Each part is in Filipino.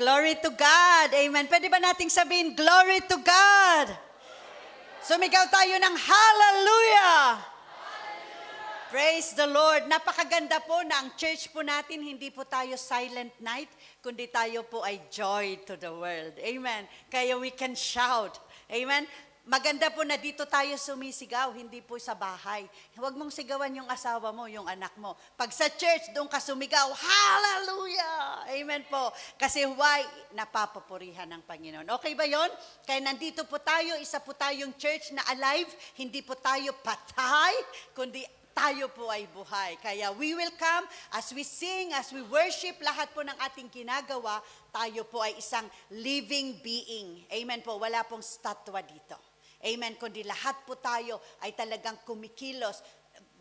Glory to God. Amen. Pwede ba nating sabihin, glory to God? Sumigaw tayo ng hallelujah. Praise the Lord. Napakaganda po na ang church po natin, hindi po tayo silent night, kundi tayo po ay joy to the world. Amen. Kaya we can shout. Amen. Maganda po na dito tayo sumisigaw, hindi po sa bahay. Huwag mong sigawan yung asawa mo, yung anak mo. Pag sa church, doon ka sumigaw, hallelujah! Amen po. Kasi why? Napapapurihan ng Panginoon. Okay ba yon? Kaya nandito po tayo, isa po tayong church na alive, hindi po tayo patay, kundi tayo po ay buhay. Kaya we will come as we sing, as we worship, lahat po ng ating ginagawa, tayo po ay isang living being. Amen po, wala pong statwa dito. Amen, kundi lahat po tayo ay talagang kumikilos,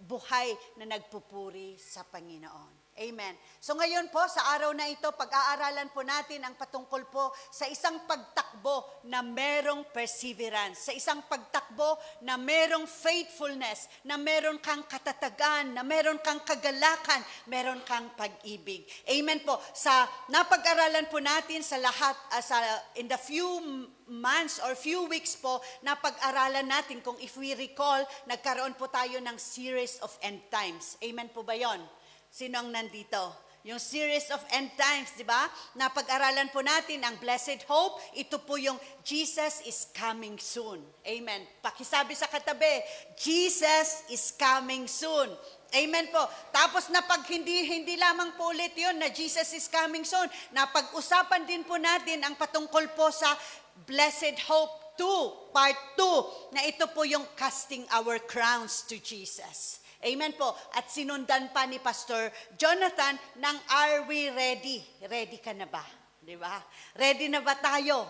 buhay na nagpupuri sa Panginoon. Amen. So ngayon po, sa araw na ito, pag-aaralan po natin ang patungkol po sa isang pagtakbo na merong perseverance, sa isang pagtakbo na merong faithfulness, na meron kang katatagan, na meron kang kagalakan, meron kang pag-ibig. Amen po. Sa napag-aralan po natin sa lahat, in the few months or few weeks po, napag-aralan natin, kung if we recall, nagkaroon po tayo ng series of end times. Amen po ba yon? Sino ang nandito? Yung series of end times, di ba? Napag-aralan po natin ang blessed hope. Ito po yung Jesus is coming soon. Amen. Pakisabi sa katabi, Jesus is coming soon. Amen po. Tapos hindi lamang po ulit yun na Jesus is coming soon. Napag-usapan din po natin ang patungkol po sa blessed hope 2, part 2, na ito po yung casting our crowns to Jesus. Amen po. At sinundan pa ni Pastor Jonathan ng Are We Ready? Ready ka na ba? Di ba? Ready na ba tayo?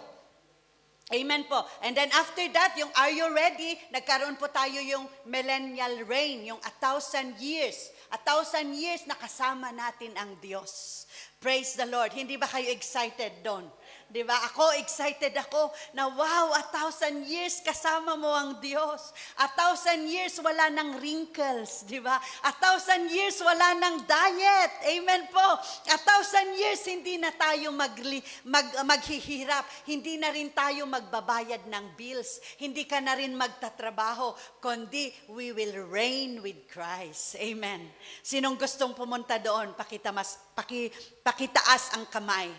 Amen po. And then after that, yung Are You Ready? Nagkaroon po tayo yung millennial reign, yung 1,000 years. 1,000 years na kasama natin ang Diyos. Praise the Lord. Hindi ba kayo excited doon? Di ba? Ako, excited ako na wow, 1,000 years kasama mo ang Diyos. 1,000 years wala ng wrinkles, di ba? 1,000 years wala ng diet. Amen po. 1,000 years hindi na tayo maghihirap. Hindi na rin tayo magbabayad ng bills. Hindi ka na rin magtatrabaho, kundi we will reign with Christ. Amen. Sinong gustong pumunta doon? Pakitaas ang kamay.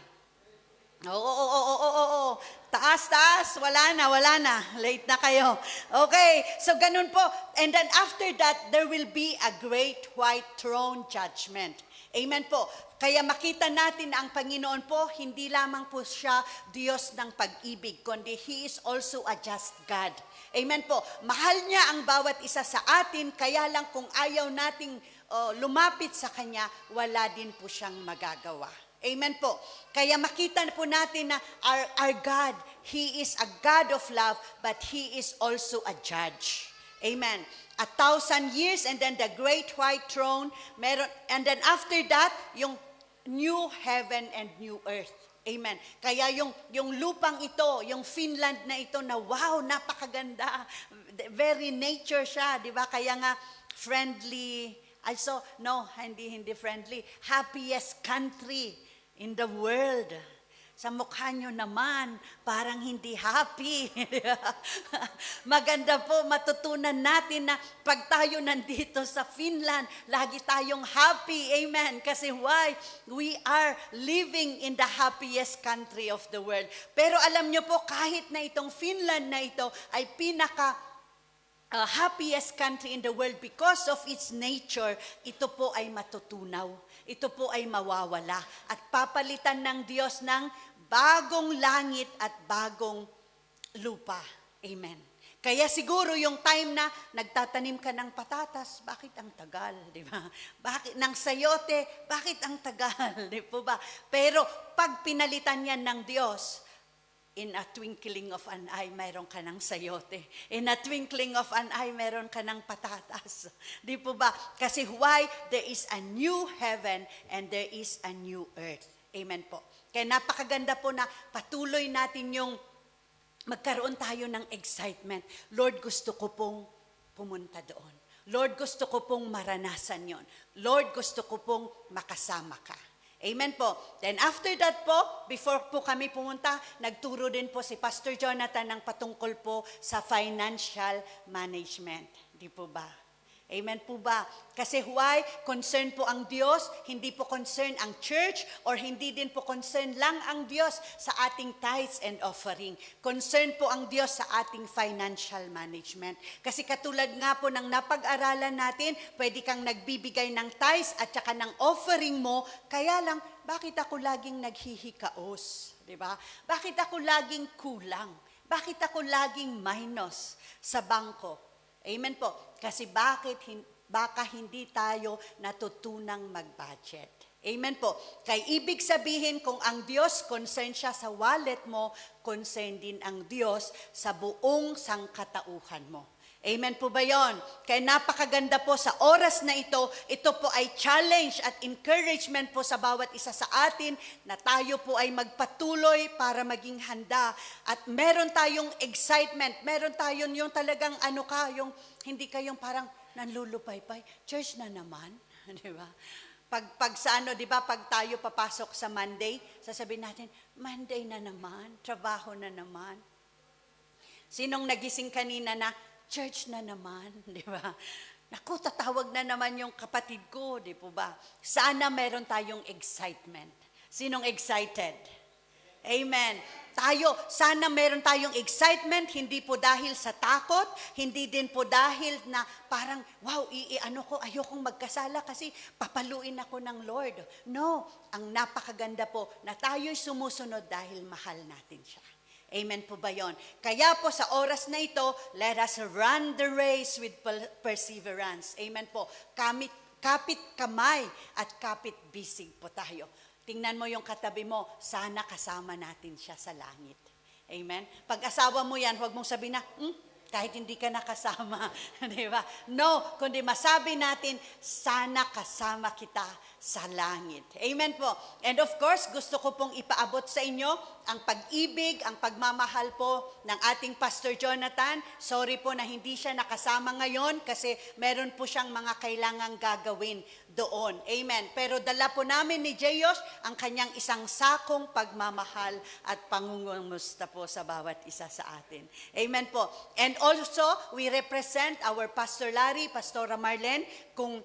Oo. Taas. Wala na. Late na kayo. Okay, so ganun po. And then after that, there will be a great white throne judgment. Amen po. Kaya makita natin na ang Panginoon po, hindi lamang po siya Diyos ng pag-ibig, kundi He is also a just God. Amen po. Mahal niya ang bawat isa sa atin, kaya lang kung ayaw nating lumapit sa Kanya, wala din po siyang magagawa. Amen po. Kaya makita po natin na our God, He is a God of love, but He is also a judge. Amen. 1,000 years and then the great white throne, and then after that, yung new heaven and new earth. Amen. Kaya yung lupang ito, yung Finland na ito na wow, napakaganda. Very nature siya, di ba? Kaya nga friendly, also, no, hindi friendly. Happiest country in the world. Sa mukha nyo naman, parang hindi happy. Maganda po, matutunan natin na pag tayo nandito sa Finland, lagi tayong happy. Amen. Kasi why? We are living in the happiest country of the world. Pero alam nyo po, kahit na itong Finland na ito ay happiest country in the world because of its nature, ito po ay matutunaw. Ito po ay mawawala. At papalitan ng Diyos ng bagong langit at bagong lupa. Amen. Kaya siguro yung time na nagtatanim ka ng patatas, bakit ang tagal, di ba? Bakit ng sayote, bakit ang tagal, di po ba? Pero pag pinalitan yan ng Diyos, in a twinkling of an eye, mayroon ka ng sayote. In a twinkling of an eye, mayroon ka ng patatas. Di po ba? Kasi why? There is a new heaven and there is a new earth. Amen po. Kaya napakaganda po na patuloy natin yung magkaroon tayo ng excitement. Lord, gusto ko pong pumunta doon. Lord, gusto ko pong maranasan yon. Lord, gusto ko pong makasama ka. Amen po. Then after that po, before po kami pumunta, nagturo din po si Pastor Jonathan ng patungkol po sa financial management. Di po ba? Amen po ba? Kasi why? Concern po ang Diyos, hindi po concern ang church, or hindi din po concern lang ang Diyos sa ating tithes and offering. Concern po ang Diyos sa ating financial management. Kasi katulad nga po ng napag-aralan natin, pwede kang nagbibigay ng tithes at saka ng offering mo, kaya lang, bakit ako laging naghihikaos? Diba? Bakit ako laging kulang? Bakit ako laging minus sa bangko? Amen po. Kasi baka hindi tayo natutunang mag-budget. Amen po. Kaya ibig sabihin kung ang Diyos concern siya sa wallet mo, concern din ang Diyos sa buong sangkatauhan mo. Amen po ba yon? Kaya napakaganda po sa oras na ito po ay challenge at encouragement po sa bawat isa sa atin na tayo po ay magpatuloy para maging handa. At meron tayong excitement, meron tayong yung talagang yung hindi kayong parang nanlulupay-pay. Church na naman, di ba? Pag sa di ba, pag tayo papasok sa Monday, sasabihin natin, Monday na naman, trabaho na naman. Sinong nagising kanina na, church na naman, di ba? Naku, tatawag na naman yung kapatid ko, di po ba? Sana meron tayong excitement. Sinong excited? Amen. Sana meron tayong excitement, hindi po dahil sa takot, hindi din po dahil na parang, wow, ayokong magkasala kasi papaluin ako ng Lord. No, ang napakaganda po na tayo'y sumusunod dahil mahal natin siya. Amen po ba yun? Kaya po sa oras na ito, let us run the race with perseverance. Amen po. Kapit kamay at kapit bisig po tayo. Tingnan mo yung katabi mo, sana kasama natin siya sa langit. Amen? Pag asawa mo yan, huwag mong sabihin na, kahit hindi ka nakasama. Di ba? No, kundi masabi natin, sana kasama kita sa langit. Amen po. And of course, gusto ko pong ipaabot sa inyo ang pag-ibig, ang pagmamahal po ng ating Pastor Jonathan. Sorry po na hindi siya nakasama ngayon kasi meron po siyang mga kailangang gagawin doon. Amen. Pero dala po namin ni Jeyos ang kanyang isang sakong pagmamahal at pangungumusta po sa bawat isa sa atin. Amen po. And also, we represent our Pastor Larry, Pastora Marlene, kung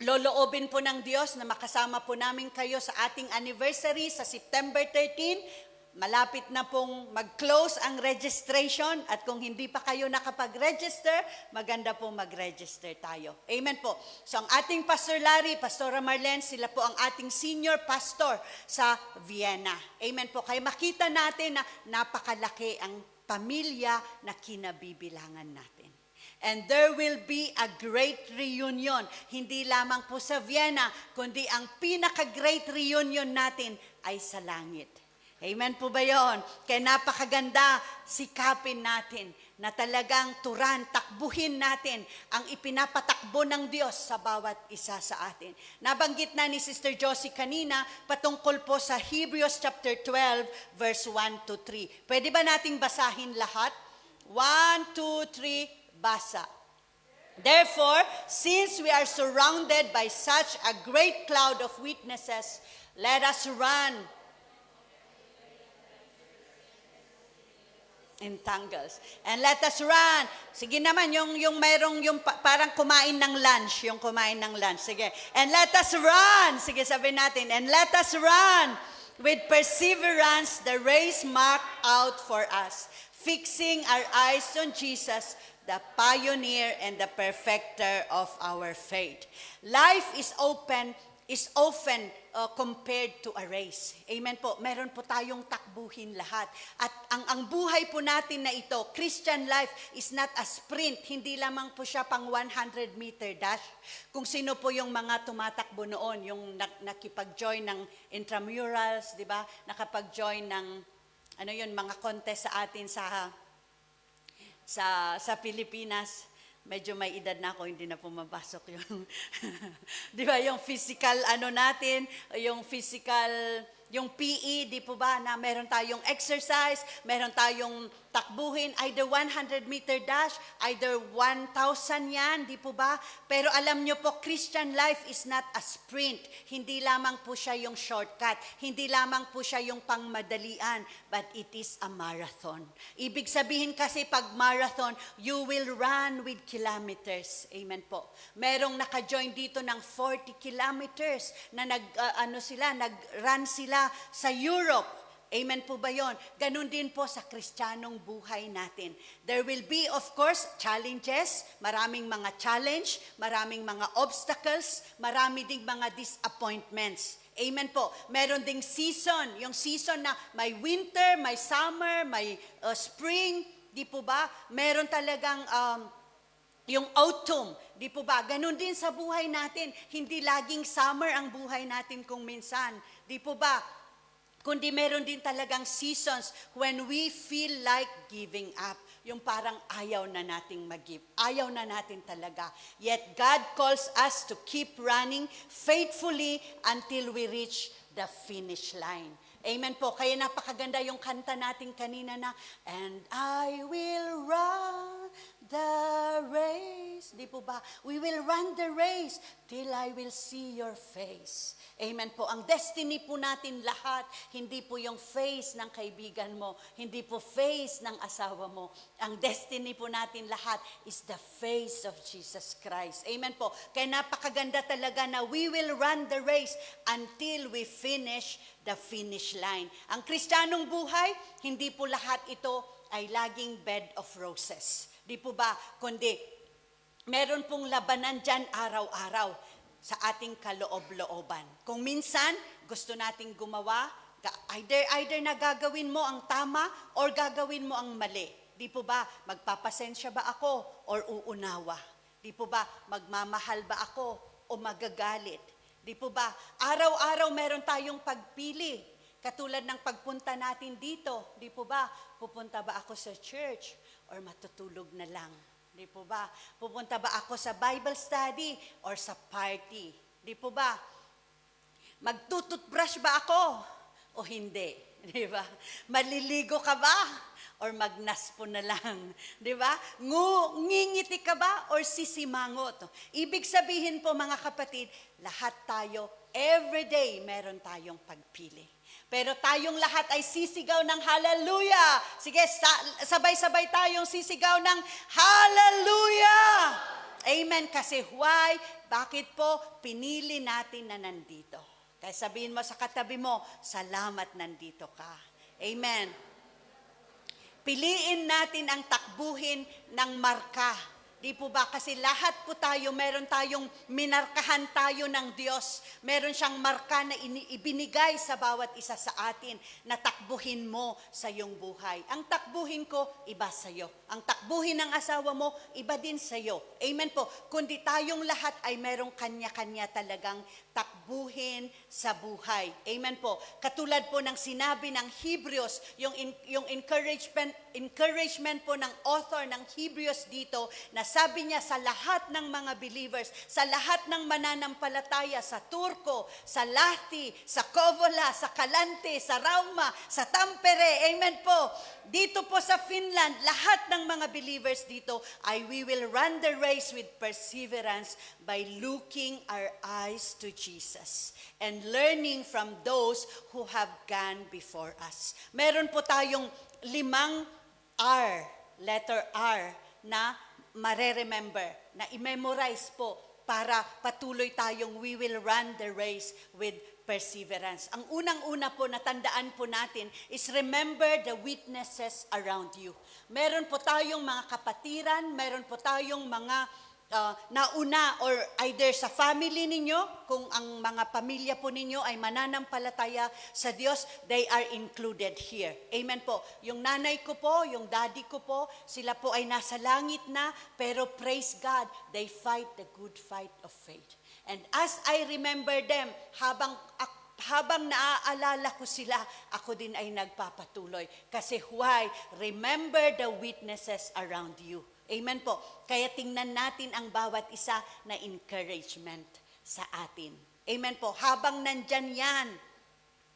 loloobin po ng Diyos na makasama po namin kayo sa ating anniversary sa September 13. Malapit na pong mag-close ang registration at kung hindi pa kayo nakapag-register, maganda po mag-register tayo. Amen po. So ang ating Pastor Larry, Pastora Marlene, sila po ang ating senior pastor sa Vienna. Amen po. Kaya makita natin na napakalaki ang pamilya na kinabibilangan natin. And there will be a great reunion. Hindi lamang po sa Vienna, kundi ang pinaka-great reunion natin ay sa langit. Amen po ba yun? Kaya napakaganda, sikapin natin na talagang takbuhin natin ang ipinapatakbo ng Diyos sa bawat isa sa atin. Nabanggit na ni Sister Josie kanina patungkol po sa Hebrews chapter 12 verse 1 to 3. Pwede ba nating basahin lahat? 1, 2, 3. Basa. Therefore, since we are surrounded by such a great cloud of witnesses, let us run in tangles. And let us run. Sige naman, yung mayroong parang kumain ng lunch, yung kumain ng lunch. Sige. And let us run. Sige, sabihin natin. And let us run with perseverance the race marked out for us, fixing our eyes on Jesus, the pioneer and the perfecter of our faith. Life is often compared to a race. Amen po. Meron po tayong takbuhin lahat. At ang buhay po natin na ito, Christian life is not a sprint. Hindi lamang po siya pang 100-meter dash. Kung sino po yung mga tumatakbo noon, yung nakipag-join ng intramurals, di ba? Nakapag-join ng mga contest sa atin sa Pilipinas. Medyo may edad na ako, hindi na pumapasok yung, di ba, yung physical natin, yung physical, yung PE, di po ba, na meron tayong exercise, meron tayong takbuhin, either 100-meter dash, either 1,000 yan, di po ba? Pero alam nyo po, Christian life is not a sprint. Hindi lamang po siya yung shortcut. Hindi lamang po siya yung pangmadalian, but it is a marathon. Ibig sabihin kasi pag marathon, you will run with kilometers. Amen po. Merong naka-join dito ng 40 kilometers na nag-run sila sa Europe. Amen po ba yun? Ganun din po sa Kristiyanong buhay natin. There will be, of course, challenges, maraming mga challenge, maraming mga obstacles, marami ding mga disappointments. Amen po. Meron ding season, yung season na may winter, may summer, may spring, di po ba? Meron talagang yung autumn, di po ba? Ganun din sa buhay natin. Hindi laging summer ang buhay natin kung minsan. Di po ba? Kundi meron din talagang seasons when we feel like giving up. Yung parang ayaw na nating mag-give. Ayaw na natin talaga. Yet God calls us to keep running faithfully until we reach the finish line. Amen po. Kaya napakaganda yung kanta natin kanina na, and I will run the race. Di po ba? We will run the race till I will see your face. Amen po. Ang destiny po natin lahat, hindi po yung face ng kaibigan mo, hindi po face ng asawa mo. Ang destiny po natin lahat is the face of Jesus Christ. Amen po. Kaya napakaganda talaga na we will run the race until we finish the finish line. Ang Kristiyanong buhay, hindi po lahat ito ay laging bed of roses. Di po ba? Kundi meron pong labanan dyan araw-araw sa ating kaloob-looban. Kung minsan, gusto nating gumawa, either na gagawin mo ang tama or gagawin mo ang mali. Di po ba, magpapasensya ba ako or uunawa? Di po ba, magmamahal ba ako o magagalit? Di po ba, araw-araw meron tayong pagpili. Katulad ng pagpunta natin dito, di po ba, pupunta ba ako sa church or matutulog na lang? Di po ba? Pupunta ba ako sa Bible study or sa party? Di po ba? Magtututbrush ba ako o hindi? Di ba? Maliligo ka ba or magnaspo na lang? Di ba? Ngingiti ka ba or sisimangot? Ibig sabihin po mga kapatid, lahat tayo, everyday meron tayong pagpili. Pero tayong lahat ay sisigaw ng hallelujah. Sige, sabay-sabay tayong sisigaw ng hallelujah. Amen. Kasi why? Bakit po pinili natin na nandito? Kaya sabihin mo sa katabi mo, salamat nandito ka. Amen. Piliin natin ang takbuhin ng marka. Di po ba? Kasi lahat po tayo, meron tayong minarkahan tayo ng Diyos. Meron siyang marka na ibinigay sa bawat isa sa atin na takbuhin mo sa iyong buhay. Ang takbuhin ko, iba sa iyo. Ang takbuhin ng asawa mo, iba din sa iyo. Amen po. Kundi tayong lahat ay merong kanya-kanya talagang takbuhin sa buhay. Amen po. Katulad po ng sinabi ng Hebrews, yung encouragement po ng author ng Hebrews dito, na sabi niya sa lahat ng mga believers, sa lahat ng mananampalataya, sa Turko, sa Lahti, sa Kovola, sa Kalante, sa Rauma, sa Tampere, amen po. Dito po sa Finland, lahat ng mga believers dito ay we will run the race with perseverance by looking our eyes to Jesus and learning from those who have gone before us. Meron po tayong 5 R, letter R, na mareremember, na i-memorize po para patuloy tayong we will run the race with perseverance. Ang unang-una po na tandaan po natin is remember the witnesses around you. Meron po tayong mga kapatiran, meron po tayong mga nauna or either sa family ninyo, kung ang mga pamilya po ninyo ay mananampalataya sa Diyos, they are included here. Amen po. Yung nanay ko po, yung daddy ko po, sila po ay nasa langit na, pero praise God, they fight the good fight of faith. And as I remember them, habang naaalala ko sila, ako din ay nagpapatuloy. Kasi why? Remember the witnesses around you. Amen po. Kaya tingnan natin ang bawat isa na encouragement sa atin. Amen po. Habang nandyan yan,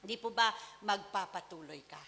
di po ba magpapatuloy ka?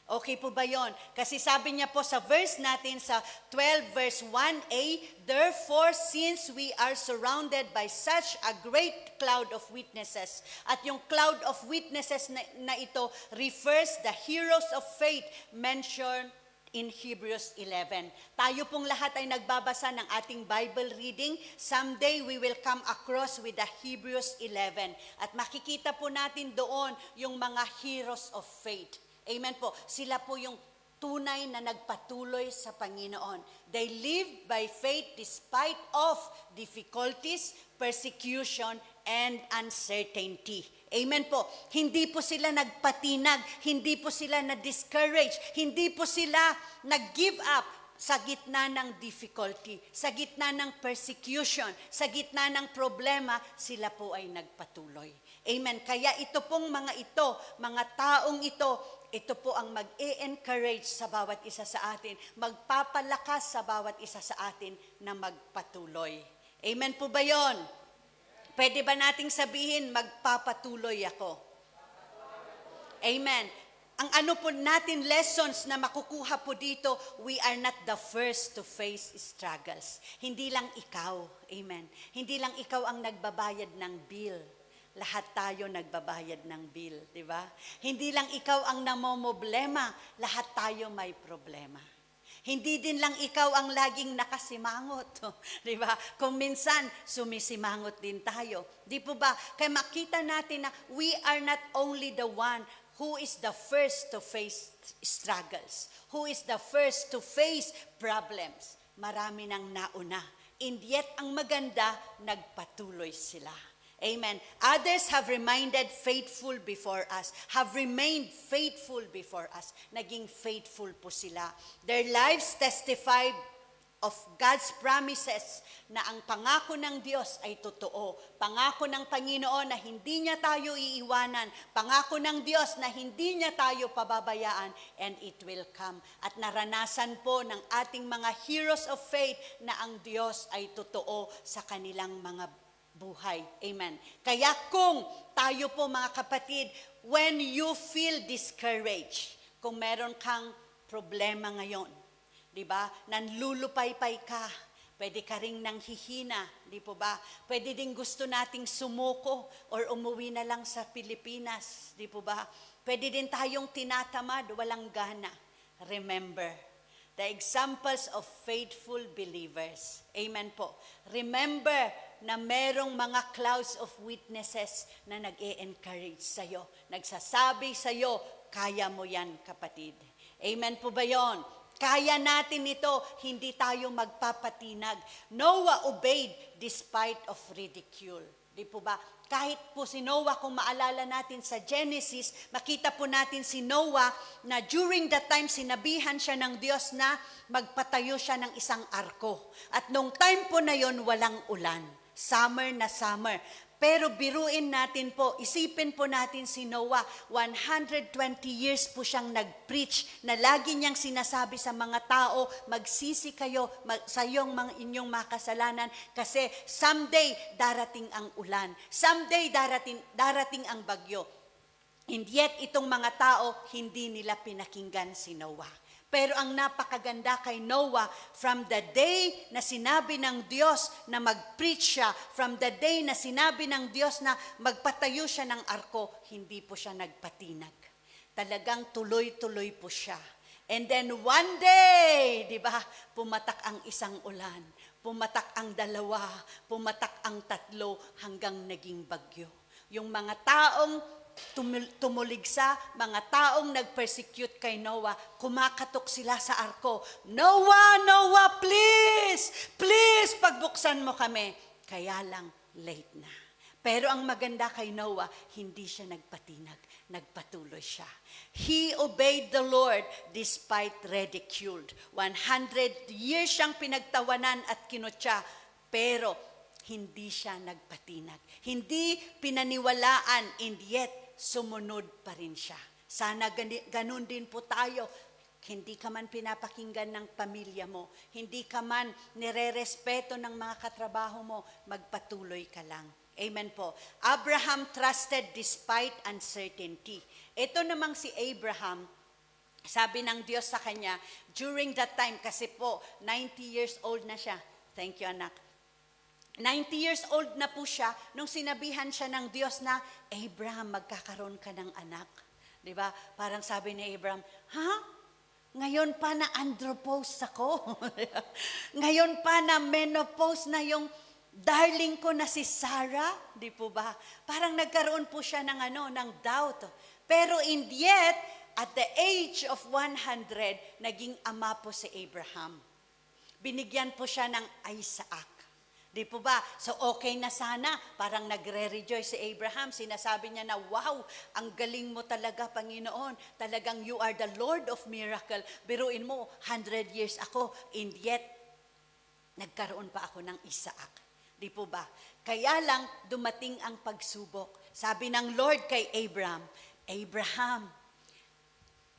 Okay po ba yon? Kasi sabi niya po sa verse natin sa 12 verse 1a, therefore since we are surrounded by such a great cloud of witnesses, at yung cloud of witnesses na ito refers the heroes of faith mentioned in Hebrews 11. Tayo pong lahat ay nagbabasa ng ating Bible reading. Someday we will come across with the Hebrews 11. At makikita po natin doon yung mga heroes of faith. Amen po. Sila po yung tunay na nagpatuloy sa Panginoon. They lived by faith despite of difficulties, persecution, and uncertainty. Amen po. Hindi po sila nagpatinag, hindi po sila na-discourage, hindi po sila nag-give up sa gitna ng difficulty, sa gitna ng persecution, sa gitna ng problema, sila po ay nagpatuloy. Amen. Kaya ito pong mga taong ito po ang mag-e-encourage sa bawat isa sa atin, magpapalakas sa bawat isa sa atin na magpatuloy. Amen po ba yon? Pwede ba nating sabihin, magpapatuloy ako? Amen. Ang ano po natin lessons na makukuha po dito, we are not the first to face struggles. Hindi lang ikaw, amen. Hindi lang ikaw ang nagbabayad ng bill. Lahat tayo nagbabayad ng bill, di ba? Hindi lang ikaw ang namomoblema, lahat tayo may problema. Hindi din lang ikaw ang laging nakasimangot, di ba? Kung minsan, sumisimangot din tayo. Di po ba? Kaya makita natin na we are not only the one who is the first to face struggles, who is the first to face problems. Marami nang nauna. And yet, ang maganda, nagpatuloy sila. Amen. Others have remained faithful before us, have remained faithful before us. Naging faithful po sila. Their lives testified of God's promises na ang pangako ng Diyos ay totoo. Pangako ng Panginoon na hindi niya tayo iiwanan. Pangako ng Diyos na hindi niya tayo pababayaan, and it will come. At naranasan po ng ating mga heroes of faith na ang Diyos ay totoo sa kanilang mga buhay. Amen. Kaya kung tayo po mga kapatid, when you feel discouraged, kung meron kang problema ngayon, di ba? Nanlulupaypay ka, pwede ka ring nanghihina, di po ba? Pwede din gusto nating sumuko or umuwi na lang sa Pilipinas, di po ba? Pwede din tayong tinatamad, walang gana. Remember the examples of faithful believers. Amen po. Remember na merong mga clouds of witnesses na nag-e-encourage sa'yo. Nagsasabi sa'yo, kaya mo yan, kapatid. Amen po ba yon? Kaya natin ito, hindi tayo magpapatinag. Noah obeyed despite of ridicule. Di po ba? Kahit po si Noah, kung maalala natin sa Genesis, makita po natin si Noah na during that time, sinabihan siya ng Diyos na magpatayo siya ng isang arko. At nung time po na yon, walang ulan. Summer na summer. Pero biruin natin po, isipin po natin si Noah, 120 years po siyang nag-preach na lagi niyang sinasabi sa mga tao, magsisi kayo sa inyong makasalanan kasi someday darating ang ulan. Someday darating ang bagyo. And yet itong mga tao, hindi nila pinakinggan si Noah. Pero ang napakaganda kay Noah, from the day na sinabi ng Diyos na mag-preach siya, from the day na sinabi ng Diyos na magpatayo siya ng arko, hindi po siya nagpatinag. Talagang tuloy-tuloy po siya. And then one day, di ba, pumatak ang isang ulan, pumatak ang dalawa, pumatak ang tatlo, hanggang naging bagyo. Yung mga taong tumuligsa, mga taong nag-persecute kay Noah, kumakatok sila sa arko. Noah, please, pagbuksan mo kami. Kaya lang, late na. Pero ang maganda kay Noah, hindi siya nagpatinag, nagpatuloy siya. He obeyed the Lord despite ridiculed. 100 years siyang pinagtawanan at kinutya, pero hindi siya nagpatinag. Hindi pinaniwalaan, and yet sumunod pa rin siya. Sana ganun din po tayo. Hindi ka man pinapakinggan ng pamilya mo, hindi ka man nire-respeto ng mga katrabaho mo, magpatuloy ka lang. Amen po. Abraham trusted despite uncertainty. Ito namang si Abraham, Sabi ng Diyos sa kanya, during that time, kasi po, 90 years old na siya. Thank you, anak. 90 years old na po siya nung sinabihan siya ng Diyos na, Abraham, magkakaroon ka ng anak. Diba? Parang sabi ni Abraham, ha? Ngayon pa na andropause ako. Ngayon pa na menopause na yung darling ko na si Sarah. Di po ba? Parang nagkaroon po siya ng, ng doubt. Pero in yet, at the age of 100, naging ama po si Abraham. Binigyan po siya ng Isaac. Di po ba? So okay na sana. Parang nagre-rejoice si Abraham. Sinasabi niya na, wow, ang galing mo talaga, Panginoon. Talagang you are the Lord of miracle. Biruin mo, 100 years ako. And yet, nagkaroon pa ako ng Isaac. Di po ba? Kaya lang, dumating ang pagsubok. Sabi ng Lord kay Abraham, Abraham,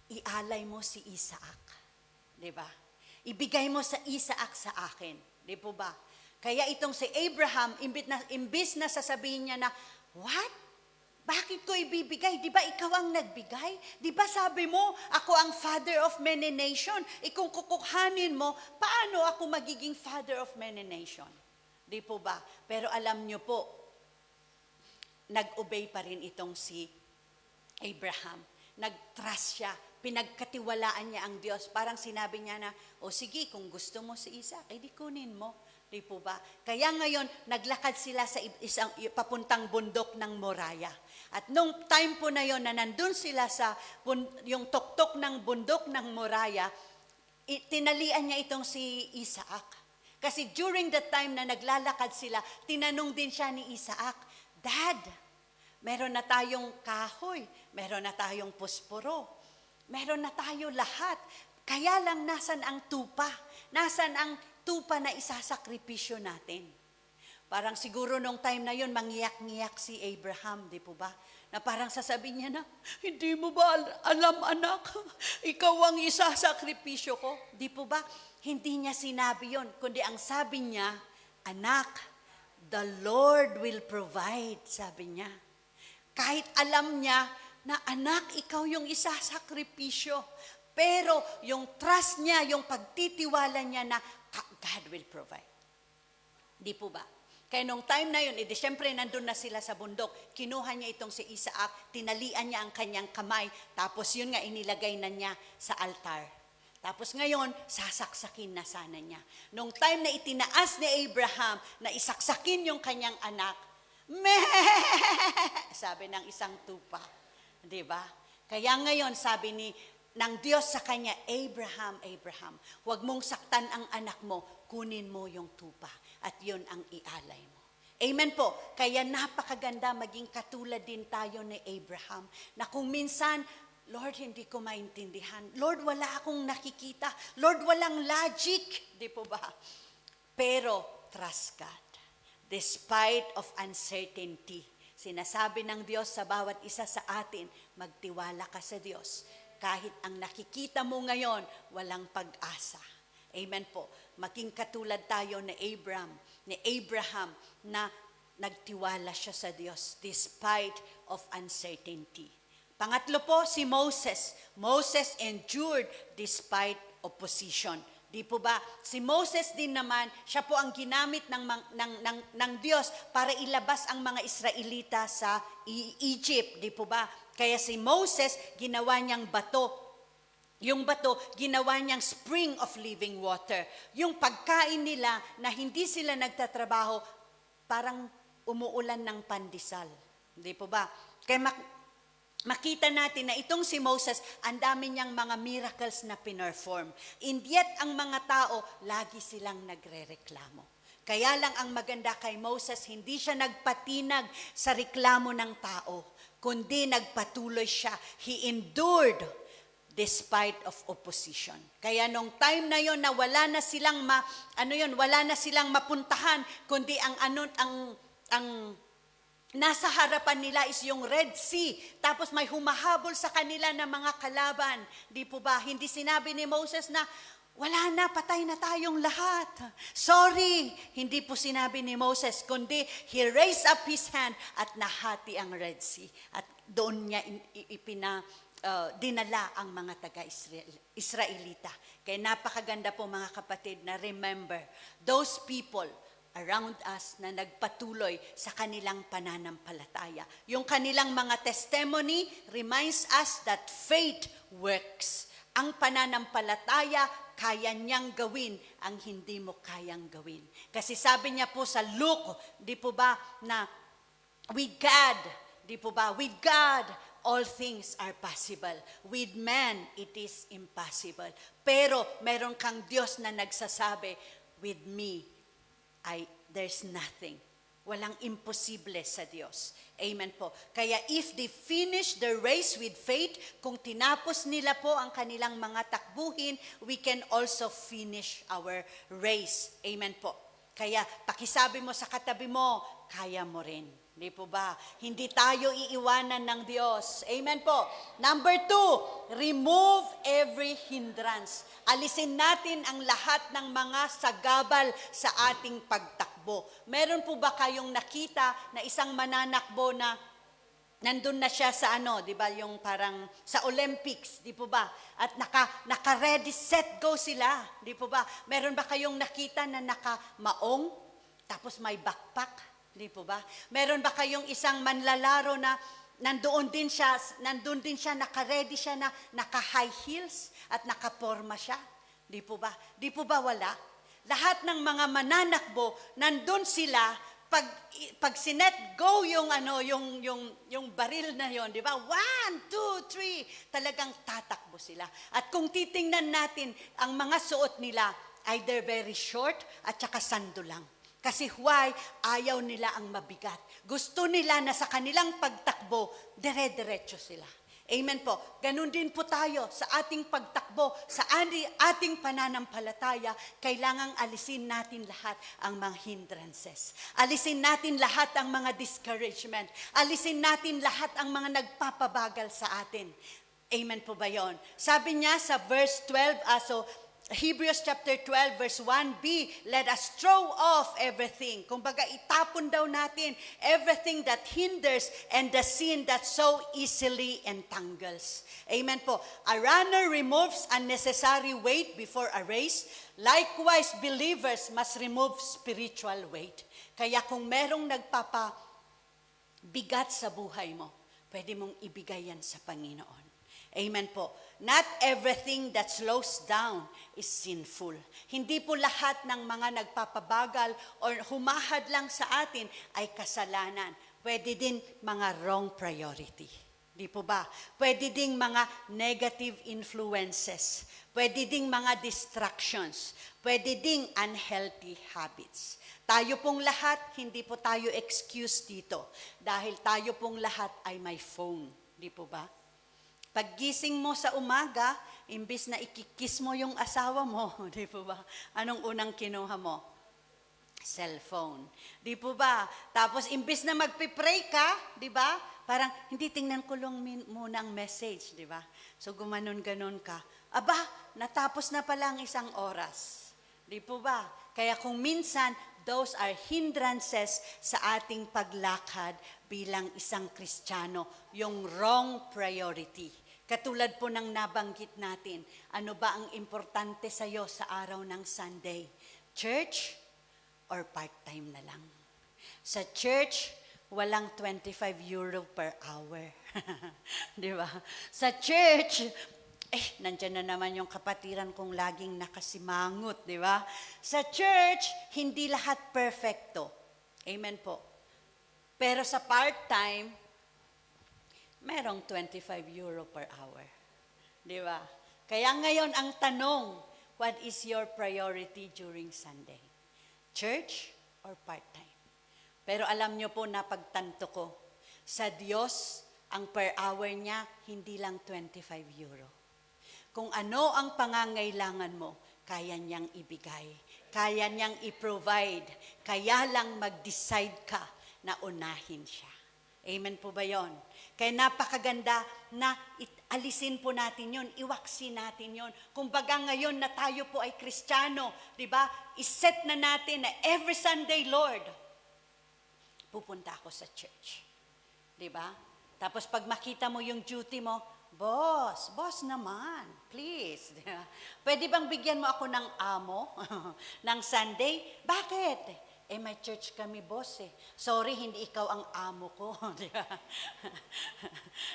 ialay mo si Isaac. Di ba? Ibigay mo sa Isaac sa akin. Di po ba? Kaya itong si Abraham, imbis na sasabihin niya na, what? Bakit ko ibibigay? Di ba ikaw ang nagbigay? Di ba sabi mo, ako ang father of many nation. Kung kukuhanin mo, paano ako magiging father of many nation? Di po ba? Pero alam niyo po, nag-obey pa rin itong si Abraham. Nag-trust siya. Pinagkatiwalaan niya ang Diyos. Parang sinabi niya na, o sige, kung gusto mo si Isaac, di kunin mo. Di po ba? Kaya ngayon, naglakad sila sa isang papuntang bundok ng Moriah. At nung time po na yon na nandun sila sa yung tuktok ng bundok ng Moriah, tinalian niya itong si Isaac. Kasi during the time na naglalakad sila, tinanong din siya ni Isaac, Dad, meron na tayong kahoy, meron na tayong posporo, meron na tayo lahat. Kaya lang nasan ang tupa? Nasan ang tupa na isasakripisyo natin? Parang siguro nung time na yon mangiyak-ngiyak si Abraham, di po ba? Na parang sasabihin niya na, hindi mo ba alam anak? Ikaw ang isasakripisyo ko. Di po ba? Hindi niya sinabi yon, kundi ang sabi niya, anak, the Lord will provide, sabi niya. Kahit alam niya na anak, ikaw yung isasakripisyo. Pero yung trust niya, yung pagtitiwala niya na God will provide. Di po ba? Kaya nung time na yun, siyempre nandun na sila sa bundok. Kinuha niya itong si Isaac, tinalian niya ang kanyang kamay, tapos yun nga inilagay na niya sa altar. Tapos ngayon, sasaksakin na sana niya. Nung time na itinaas ni Abraham na isaksakin yung kanyang anak, sabi ng isang tupa. Di ba? Kaya ngayon, sabi ng Diyos sa kanya, Abraham, Abraham, huwag mong saktan ang anak mo, kunin mo yung tupa at yun ang ialay mo. Amen po. Kaya napakaganda maging katulad din tayo ni Abraham na kung minsan, Lord, hindi ko maintindihan. Lord, wala akong nakikita. Lord, walang logic. Di po ba? Pero trust God. Despite of uncertainty, sinasabi ng Diyos sa bawat isa sa atin, magtiwala ka sa Diyos. Kahit ang nakikita mo ngayon, walang pag-asa. Amen po. Maging katulad tayo ni Abraham na nagtiwala siya sa Diyos despite of uncertainty. Pangatlo po, si Moses. Moses endured despite opposition. Di po ba? Si Moses din naman, siya po ang ginamit ng Diyos para ilabas ang mga Israelita sa Egypt. Di po ba? Kaya si Moses, ginawa niyang bato. Yung bato, ginawa niyang spring of living water. Yung pagkain nila na hindi sila nagtatrabaho, parang umuulan ng pandesal. Di po ba? Kaya makita natin na itong si Moses, ang dami niyang mga miracles na pinerform. And yet, ang mga tao, lagi silang nagre-reklamo. Kaya lang ang maganda kay Moses, hindi siya nagpatinag sa reklamo ng tao, kundi nagpatuloy siya. He endured despite of opposition. Kaya nung time na yon na wala na silang mapuntahan, kundi ang nasa harapan nila is yung Red Sea. Tapos may humahabol sa kanila na mga kalaban. Di po ba? Hindi sinabi ni Moses na, wala na, patay na tayong lahat. Sorry. Hindi po sinabi ni Moses, kundi he raised up his hand at nahati ang Red Sea. At doon niya dinala ang mga taga-Israelita. Kaya napakaganda po mga kapatid na remember those people around us na nagpatuloy sa kanilang pananampalataya. Yung kanilang mga testimony reminds us that faith works. Ang pananampalataya, kaya niyang gawin ang hindi mo kayang gawin. Kasi sabi niya po sa Luke, di po ba, na with God, di po ba, with God, all things are possible. With man, it is impossible. Pero meron kang Diyos na nagsasabi, with me, there's nothing. Walang imposible sa Diyos. Amen po. Kaya if they finish the race with faith, kung tinapos nila po ang kanilang mga takbuhin, we can also finish our race. Amen po. Kaya pakisabi mo sa katabi mo, kaya mo rin. Di po ba? Hindi tayo iiwanan ng Diyos. Amen po. Number 2, remove every hindrance. Alisin natin ang lahat ng mga sagabal sa ating pagtakbo. Meron po ba kayong nakita na isang mananakbo na nandun na siya sa di ba, yung parang sa Olympics, di po ba? At naka-ready, set, go sila, di po ba? Meron ba kayong nakita na naka-maong, tapos may backpack? Di po ba? Meron ba kayong isang manlalaro na nandun din siya, naka-ready siya na naka-high heels at naka-forma siya? Di po ba? Di po ba wala? Lahat ng mga mananakbo, nandun sila, pag sinet go yung baril na yon, di ba? 1, 2, 3, talagang tatakbo sila. At kung titingnan natin ang mga suot nila, either very short at saka sando lang. Kasi why? Ayaw nila ang mabigat. Gusto nila na sa kanilang pagtakbo, dire-diretso sila. Amen po. Ganun din po tayo sa ating pagtakbo, sa ating pananampalataya, kailangang alisin natin lahat ang mga hindrances. Alisin natin lahat ang mga discouragement. Alisin natin lahat ang mga nagpapabagal sa atin. Amen po ba yon? Sabi niya sa verse 12, Hebrews chapter 12 verse 1b, let us throw off everything. Kumbaga itapon daw natin everything that hinders and the sin that so easily entangles. Amen po. A runner removes unnecessary weight before a race. Likewise, believers must remove spiritual weight. Kaya kung merong nagpapabigat sa buhay mo, pwede mong ibigay yan sa Panginoon. Amen po. Not everything that slows down is sinful. Hindi po lahat ng mga nagpapabagal or humahad lang sa atin ay kasalanan. Pwede din mga wrong priority. Di po ba? Pwede ding mga negative influences. Pwede ding mga distractions. Pwede ding unhealthy habits. Tayo pong lahat, hindi po tayo excuse dito. Dahil tayo pong lahat ay may phone. Di po ba? Paggising mo sa umaga, imbis na ikikiss mo yung asawa mo, di po ba? Anong unang kinuha mo? Cellphone. Di po ba? Tapos imbis na magpipray ka, di ba? Parang hindi tingnan ko lang muna ang message, di ba? So gumanon-ganon ka. Aba, natapos na pala ang isang oras. Di po ba? Kaya kung minsan, those are hindrances sa ating paglakad bilang isang Kristiyano, yung wrong priority. Katulad po ng nabanggit natin, ano ba ang importante sa iyo sa araw ng Sunday? Church or part-time na lang? Sa church, walang 25 euro per hour. Di ba? Sa church, nandyan na naman yung kapatiran kong laging nakasimangot, di ba? Sa church, hindi lahat perfecto. Amen po. Pero sa part-time, merong 25 euro per hour. Di ba? Kaya ngayon ang tanong, what is your priority during Sunday? Church or part-time? Pero alam nyo po, napagtanto ko, sa Diyos, ang per hour niya, hindi lang 25 euro. Kung ano ang pangangailangan mo, kaya niyang ibigay. Kaya niyang i-provide. Kaya lang mag-decide ka na unahin siya. Amen po ba yon? Kaya napakaganda na alisin po natin yon, iwaksin natin yon. Kumbaga ngayon na tayo po ay Kristiyano, di ba? Iset na natin na every Sunday, Lord, pupunta ako sa church. Di ba? Tapos pag makita mo yung duty mo, Boss naman, please. Pwede bang bigyan mo ako ng amo ng Sunday? Bakit? May church kami, boss eh. Sorry, hindi ikaw ang amo ko.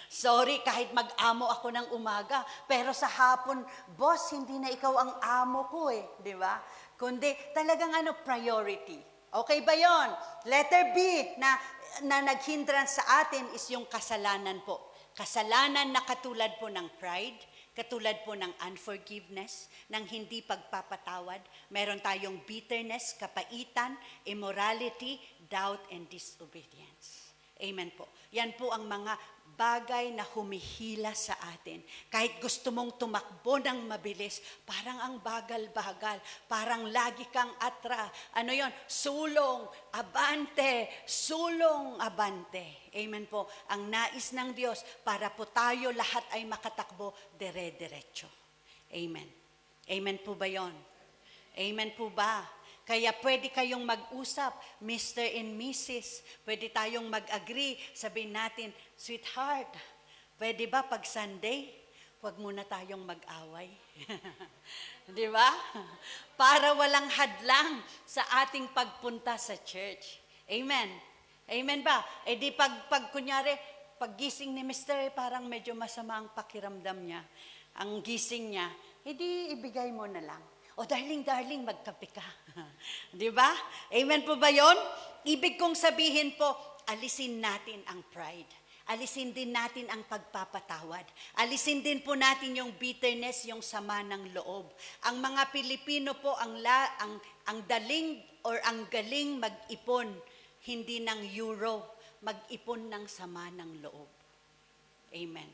Sorry, kahit mag-amo ako ng umaga, pero sa hapon, boss, hindi na ikaw ang amo ko eh. Di ba? Kundi talagang priority. Okay ba yon? Letter B na naghindrance sa atin is yung kasalanan po. Kasalanan na katulad po ng pride, katulad po ng unforgiveness, ng hindi pagpapatawad. Meron tayong bitterness, kapaitan, immorality, doubt, and disobedience. Amen po. Yan po ang mga bagay na humihila sa atin. Kahit gusto mong tumakbo ng mabilis, parang ang bagal-bagal, parang lagi kang atra. Ano yon? Sulong, abante. Amen po. Ang nais ng Diyos para po tayo lahat ay makatakbo dire-diretso. Amen. Amen po ba yon? Amen po ba? Kaya pwede kayong mag-usap, Mr. and Mrs. Pwede tayong mag-agree. Sabihin natin, sweetheart, pwede ba pag Sunday, huwag muna tayong mag-away? Di ba? Para walang hadlang sa ating pagpunta sa church. Amen. Amen ba? Di pag kunyari, pag gising ni Mr. parang medyo masama ang pakiramdam niya. Ang gising niya, di ibigay mo na lang. O darling, magkape ka. Di ba? Amen po ba yon? Ibig kong sabihin po, alisin natin ang pride. Alisin din natin ang pagpapatawad. Alisin din po natin yung bitterness, yung sama ng loob. Ang mga Pilipino po, ang galing mag-ipon, hindi ng euro, mag-ipon ng sama ng loob. Amen.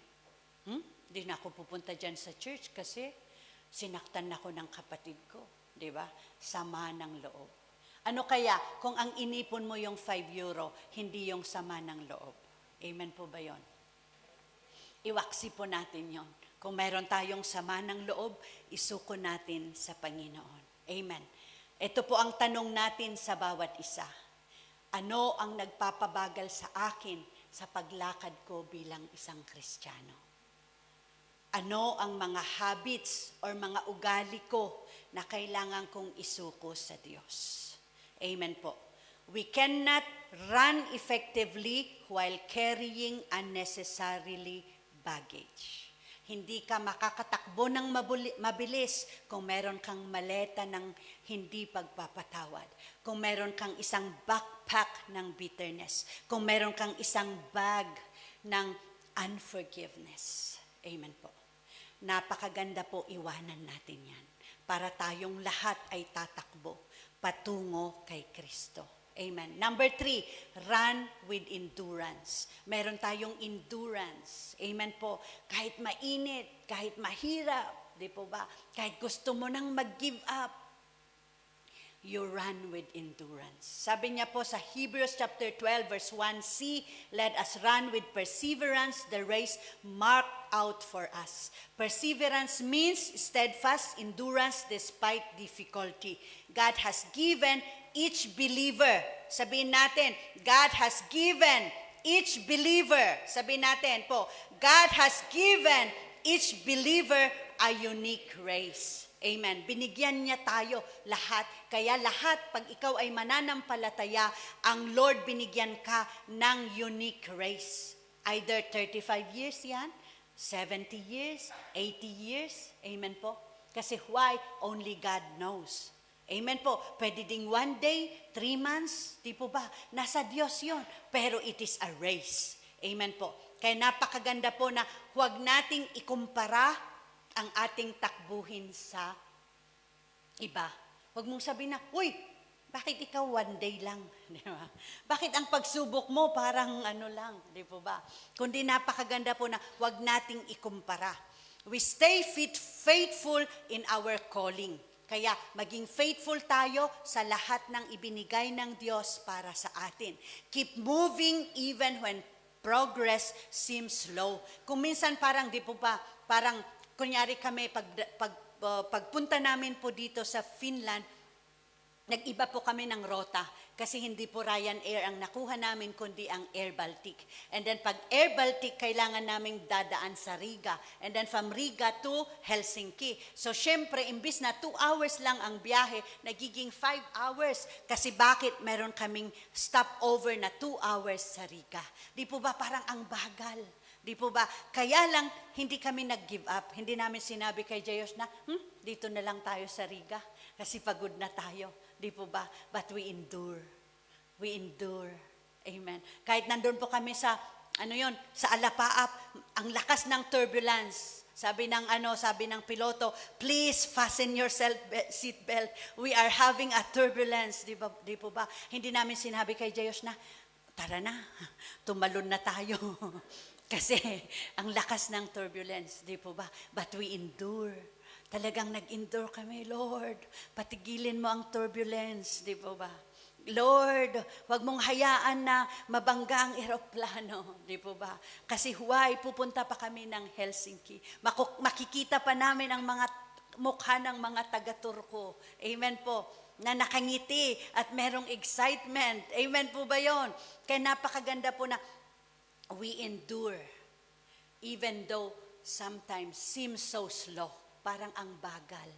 Hindi na ako pupunta dyan sa church kasi sinaktan ako ng kapatid ko, di ba? Sama ng loob. Ano kaya kung ang inipon mo yung 5 euro, hindi yung sama ng loob? Amen po ba yon? Iwaksi po natin yon. Kung meron tayong sama ng loob, isuko natin sa Panginoon. Amen. Ito po ang tanong natin sa bawat isa. Ano ang nagpapabagal sa akin sa paglakad ko bilang isang Kristiyano? Ano ang mga habits or mga ugali ko na kailangan kong isuko sa Diyos? Amen po. We cannot run effectively while carrying unnecessarily baggage. Hindi ka makakatakbo ng mabilis kung meron kang maleta ng hindi pagpapatawad. Kung meron kang isang backpack ng bitterness. Kung meron kang isang bag ng unforgiveness. Amen po. Napakaganda po, iwanan natin yan. Para tayong lahat ay tatakbo patungo kay Kristo. Amen. Number 3, run with endurance. Meron tayong endurance. Amen po. Kahit mainit, kahit mahirap, di po ba? Kahit gusto mo nang mag-give up, you run with endurance. Sabi niya po sa Hebrews chapter 12 verse 1c, let us run with perseverance the race marked out for us. Perseverance means steadfast endurance despite difficulty. God has given each believer, sabihin natin, God has given each believer, sabihin natin po, God has given each believer a unique race. Amen. Binigyan niya tayo lahat. Kaya lahat, pag ikaw ay mananampalataya, ang Lord binigyan ka ng unique race. Either 35 years yan, 70 years, 80 years. Amen po. Kasi why? Only God knows. Amen po. Pwede ding 1 day, 3 months, di po ba? Nasa Diyos yun. Pero it is a race. Amen po. Kaya napakaganda po na huwag nating ikumpara ang ating takbuhin sa iba. Huwag mong sabihin na, uy, bakit ikaw 1 day lang? Di ba? Bakit ang pagsubok mo parang ano lang? Di po ba? Kundi napakaganda po na huwag nating ikumpara. We stay faithful in our calling. Kaya maging faithful tayo sa lahat ng ibinigay ng Diyos para sa atin. Keep moving even when progress seems slow. Kung minsan parang, di po ba, parang kunyari kami, pagpunta namin po dito sa Finland, nag-iba po kami ng rota kasi hindi po Ryanair ang nakuha namin kundi ang Air Baltic. And then pag Air Baltic, kailangan naming dadaan sa Riga. And then from Riga to Helsinki. So syempre, imbis na 2 hours lang ang biyahe, nagiging 5 hours. Kasi bakit meron kaming stopover na 2 hours sa Riga? Di po ba parang ang bagal? Di po ba? Kaya lang, hindi kami nag-give up. Hindi namin sinabi kay Jayos na, dito na lang tayo sa Riga. Kasi pagod na tayo. Di po ba? But we endure. We endure. Amen. Kahit nandun po kami sa, sa Alapaap, ang lakas ng turbulence. Sabi ng piloto, please fasten your seatbelt. We are having a turbulence. Di po ba? Hindi namin sinabi kay Jayos na, tara na, tumalon na tayo. Kasi ang lakas ng turbulence, di po ba? But we endure. Talagang nag-endure kami, Lord. Patigilin mo ang turbulence, di po ba? Lord, wag mong hayaan na mabangga ang eroplano, di po ba? Kasi huwag, pupunta pa kami ng Helsinki. Makikita pa namin ang mga mukha ng mga taga-Turko. Amen po. Na nakangiti at merong excitement. Amen po ba yon? Kaya napakaganda po na we endure even though sometimes seems so slow. Parang ang bagal.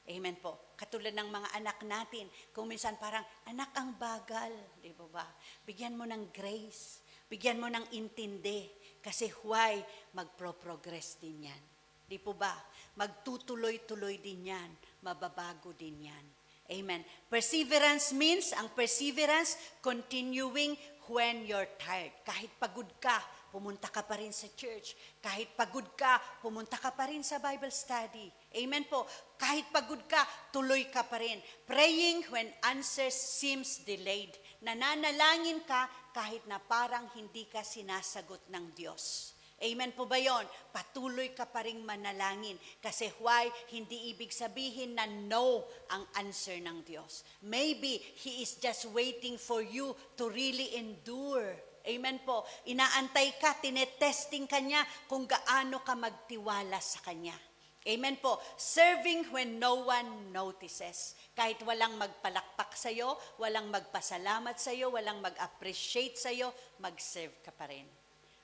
Amen po. Katulad ng mga anak natin, kung minsan parang, anak ang bagal. Di ba? Bigyan mo ng grace. Bigyan mo ng intindi. Kasi why? Magpro-progress din yan. Di po ba? Magtutuloy-tuloy din yan. Mababago din yan. Amen. Perseverance means, ang perseverance, continuing when you're tired. Kahit pagod ka, pumunta ka pa rin sa church. Kahit pagod ka, pumunta ka pa rin sa Bible study. Amen po. Kahit pagod ka, tuloy ka pa rin. Praying when answers seems delayed. Nananalangin ka kahit na parang hindi ka sinasagot ng Diyos. Amen po ba yon? Patuloy ka pa rin manalangin. Kasi why? Hindi ibig sabihin na no ang answer ng Diyos. Maybe He is just waiting for you to really endure. Amen po. Inaantay ka, tinetesting ka niya kung gaano ka magtiwala sa Kanya. Amen po. Serving when no one notices. Kahit walang magpalakpak sa'yo, walang magpasalamat sa'yo, walang mag-appreciate sa'yo, mag-serve ka pa rin.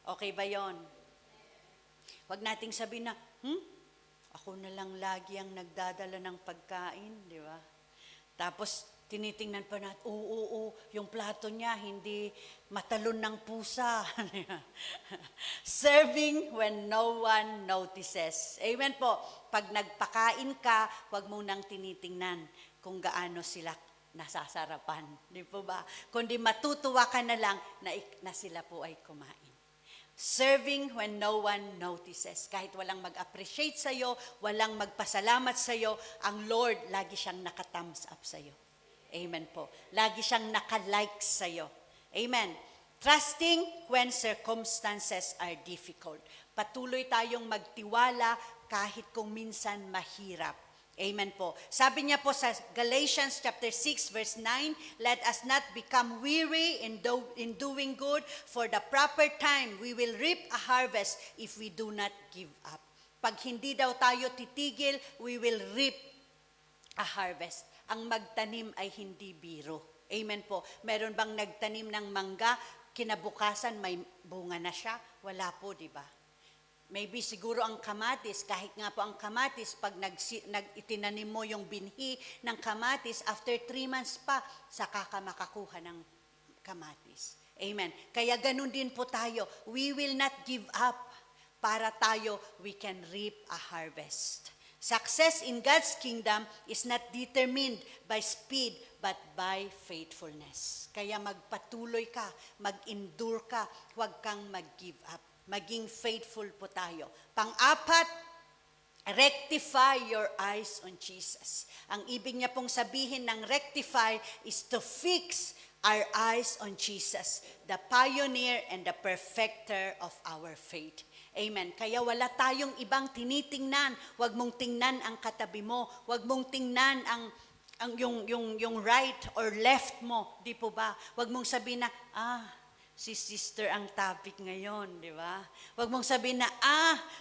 Okay ba yon? Huwag nating sabihin na, ako na lang lagi ang nagdadala ng pagkain, di ba? Tapos, tinitingnan pa natin, yung plato niya, hindi matalon ng pusa. Serving when no one notices. Amen po. Pag nagpakain ka, huwag mo nang tinitingnan kung gaano sila nasasarapan. Di po ba? Kundi matutuwa ka na lang na sila po ay kumain. Serving when no one notices. Kahit walang mag-appreciate sa'yo, walang magpasalamat sa'yo, ang Lord, lagi siyang naka-thumbs up sa'yo. Amen po. Lagi siyang naka-like sa'yo. Amen. Trusting when circumstances are difficult. Patuloy tayong magtiwala kahit kung minsan mahirap. Amen po. Sabi niya po sa Galatians chapter 6 verse 9, let us not become weary in doing good, for the proper time we will reap a harvest if we do not give up. Pag hindi daw tayo titigil, we will reap a harvest. Ang magtanim ay hindi biro. Amen po. Meron bang nagtanim ng mangga, kinabukasan may bunga na siya? Wala po, di ba? Maybe siguro ang kamatis, kahit nga po ang kamatis, pag itinanim mo yung binhi ng kamatis, after 3 months pa, saka ka makakuha ng kamatis. Amen. Kaya ganun din po tayo. We will not give up para tayo, we can reap a harvest. Success in God's kingdom is not determined by speed, but by faithfulness. Kaya magpatuloy ka, mag-endure ka, huwag kang mag-give up. Maging faithful po tayo. Pang-apat, rectify your eyes on Jesus. Ang ibig niya pong sabihin ng rectify is to fix our eyes on Jesus, the pioneer and the perfecter of our faith. Amen. Kaya wala tayong ibang tinitingnan. Huwag mong tingnan ang katabi mo. Huwag mong tingnan yung right or left mo. Di po ba? Huwag mong sabihin na, si sister ang topic ngayon, di ba? Huwag mong sabihin na,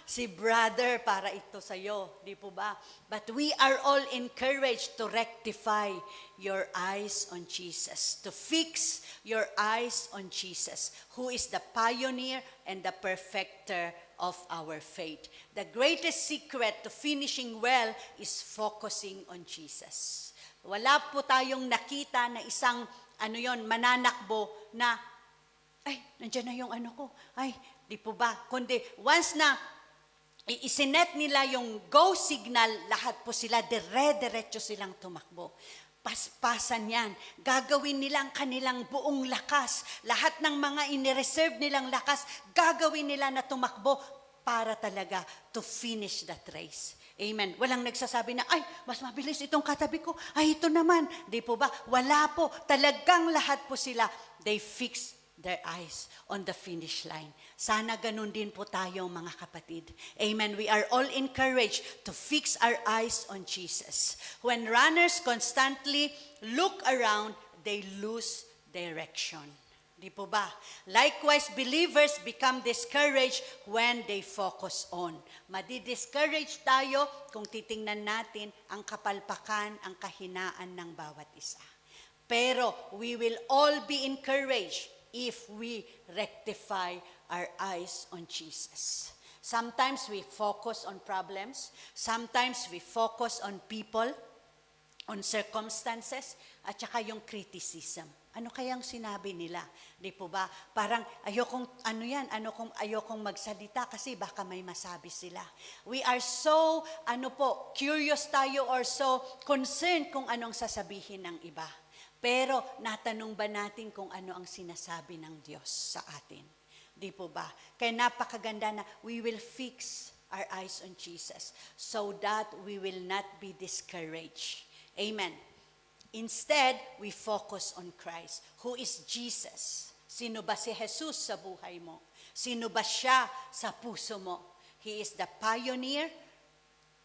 si brother para ito sa'yo, di po ba? But we are all encouraged to rectify your eyes on Jesus, to fix your eyes on Jesus, who is the pioneer and the perfecter of our faith. The greatest secret to finishing well is focusing on Jesus. Wala po tayong nakita na isang mananakbo na nandiyan na yung ko. Di po ba? Kundi once na isinet nila yung go signal, lahat po sila dire-diretso silang tumakbo. Paspasan yan. Gagawin nila ang kanilang buong lakas. Lahat ng mga inireserve nilang lakas, gagawin nila na tumakbo para talaga to finish that race. Amen. Walang nagsasabi na, mas mabilis itong katabi ko. Ito naman. Di po ba? Wala po. Talagang lahat po sila, they fix their eyes on the finish line. Sana ganun din po tayo, mga kapatid. Amen. We are all encouraged to fix our eyes on Jesus. When runners constantly look around, they lose direction. Di po ba? Likewise, believers become discouraged when they focus on. Madi-discourage tayo kung titingnan natin ang kapalpakan, ang kahinaan ng bawat isa. Pero we will all be encouraged if we rectify our eyes on Jesus. Sometimes we focus on problems. Sometimes we focus on people, on circumstances, at saka yung criticism. Ano kayang sinabi nila? Di po ba? Parang ayokong magsalita kasi baka may masabi sila. We are so, curious tayo or so concerned kung anong sasabihin ng iba. Pero natanong ba natin kung ano ang sinasabi ng Diyos sa atin? Di po ba? Kaya napakaganda na we will fix our eyes on Jesus so that we will not be discouraged. Amen. Instead, we focus on Christ, who is Jesus. Sino ba si Jesus sa buhay mo? Sino ba siya sa puso mo? He is the pioneer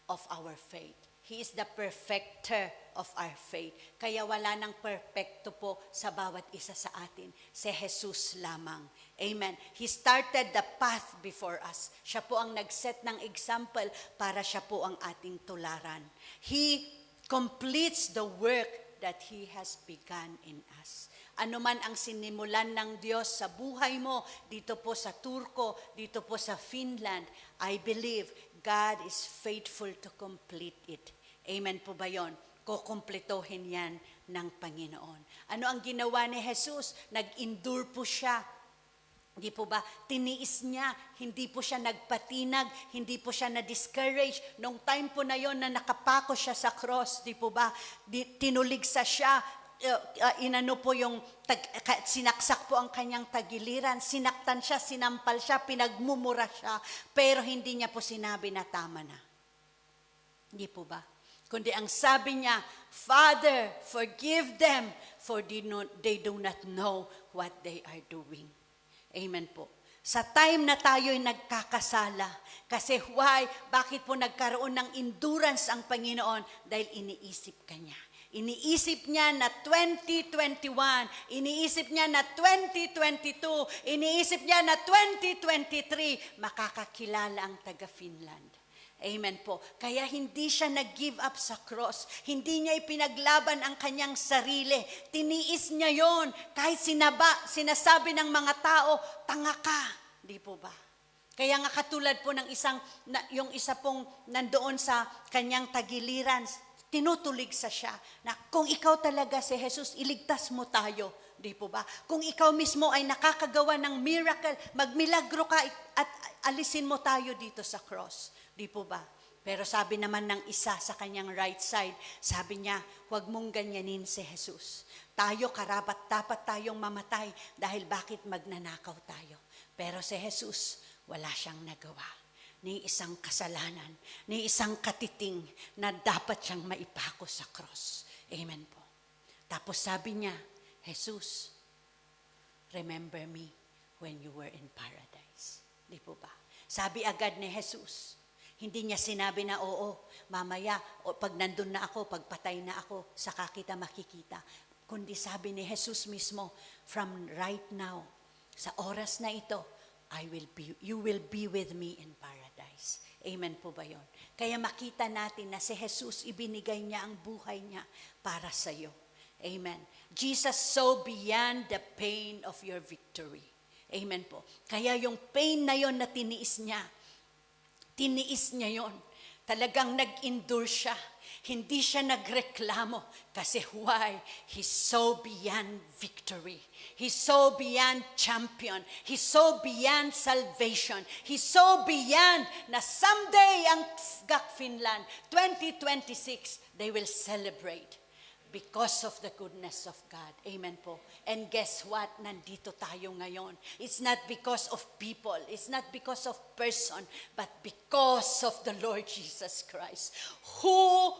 of our faith. He is the perfecter of our faith. Kaya wala nang perfecto po sa bawat isa sa atin. Si Jesus lamang. Amen. He started the path before us. Siya po ang nag-set ng example para siya po ang ating tularan. He completes the work that He has begun in us. Ano man ang sinimulan ng Diyos sa buhay mo, dito po sa Turco, dito po sa Finland, I believe God is faithful to complete it. Amen po ba yun? Kukumpletohin yan ng Panginoon. Ano ang ginawa ni Jesus? Nag-endure po siya. Di po ba? Tiniis niya, hindi po siya nagpatinag, hindi po siya na-discourage. Nung time po na yon na nakapako siya sa cross, di po ba? Tinuligsa siya, sinaksak po ang kanyang tagiliran, sinaktan siya, sinampal siya, pinagmumura siya, pero hindi niya po sinabi na tama na. Di po ba? Kundi ang sabi niya, Father, forgive them, for they do not know what they are doing. Amen po. Sa time na tayo'y nagkakasala, kasi why? Bakit po nagkaroon ng endurance ang Panginoon? Dahil iniisip ka niya. Iniisip niya na 2021, iniisip niya na 2022, iniisip niya na 2023, makakakilala ang taga-Finland. Amen po. Kaya hindi siya nag-give up sa cross. Hindi niya ipinaglaban ang kanyang sarili. Tiniis niya yon. Kahit sinasabi ng mga tao, tanga ka. Di po ba? Kaya nga katulad po ng yung isa pong nandoon sa kanyang tagiliran, tinutulig sa siya na kung ikaw talaga si Jesus, iligtas mo tayo. Di po ba? Kung ikaw mismo ay nakakagawa ng miracle, magmilagro ka at alisin mo tayo dito sa cross. Di po ba? Pero sabi naman ng isa sa kanyang right side, sabi niya, huwag mong ganyanin si Jesus. Tayo karapat-dapat tayong mamatay dahil bakit magnanakaw tayo. Pero si Jesus, wala siyang nagawa. Ni isang kasalanan, ni isang katiting na dapat siyang maipako sa cross. Amen po. Tapos sabi niya, Jesus, remember me when you were in paradise. Di po ba? Sabi agad ni Jesus, hindi niya sinabi na oo, mamaya, pag nandun na ako, pag patay na ako, saka kita makikita. Kundi sabi ni Jesus mismo, from right now, Sa oras na ito, you will be with me in paradise. Amen po ba yun? Kaya makita natin na si Jesus, ibinigay niya ang buhay niya para sa iyo. Amen. Jesus saw beyond the pain of your victory. Amen po. Kaya yung pain na yon na tiniis niya yon. Talagang nag-endure siya. Hindi siya nagreklamo. Kasi why? He saw beyond victory. He saw beyond champion. He saw beyond salvation. He saw beyond na someday ang TSGAC Finland 2026, they will celebrate because of the goodness of God. Amen po. And guess what? Nandito tayo ngayon. It's not because of people. It's not because of person. But because of the Lord Jesus Christ. Who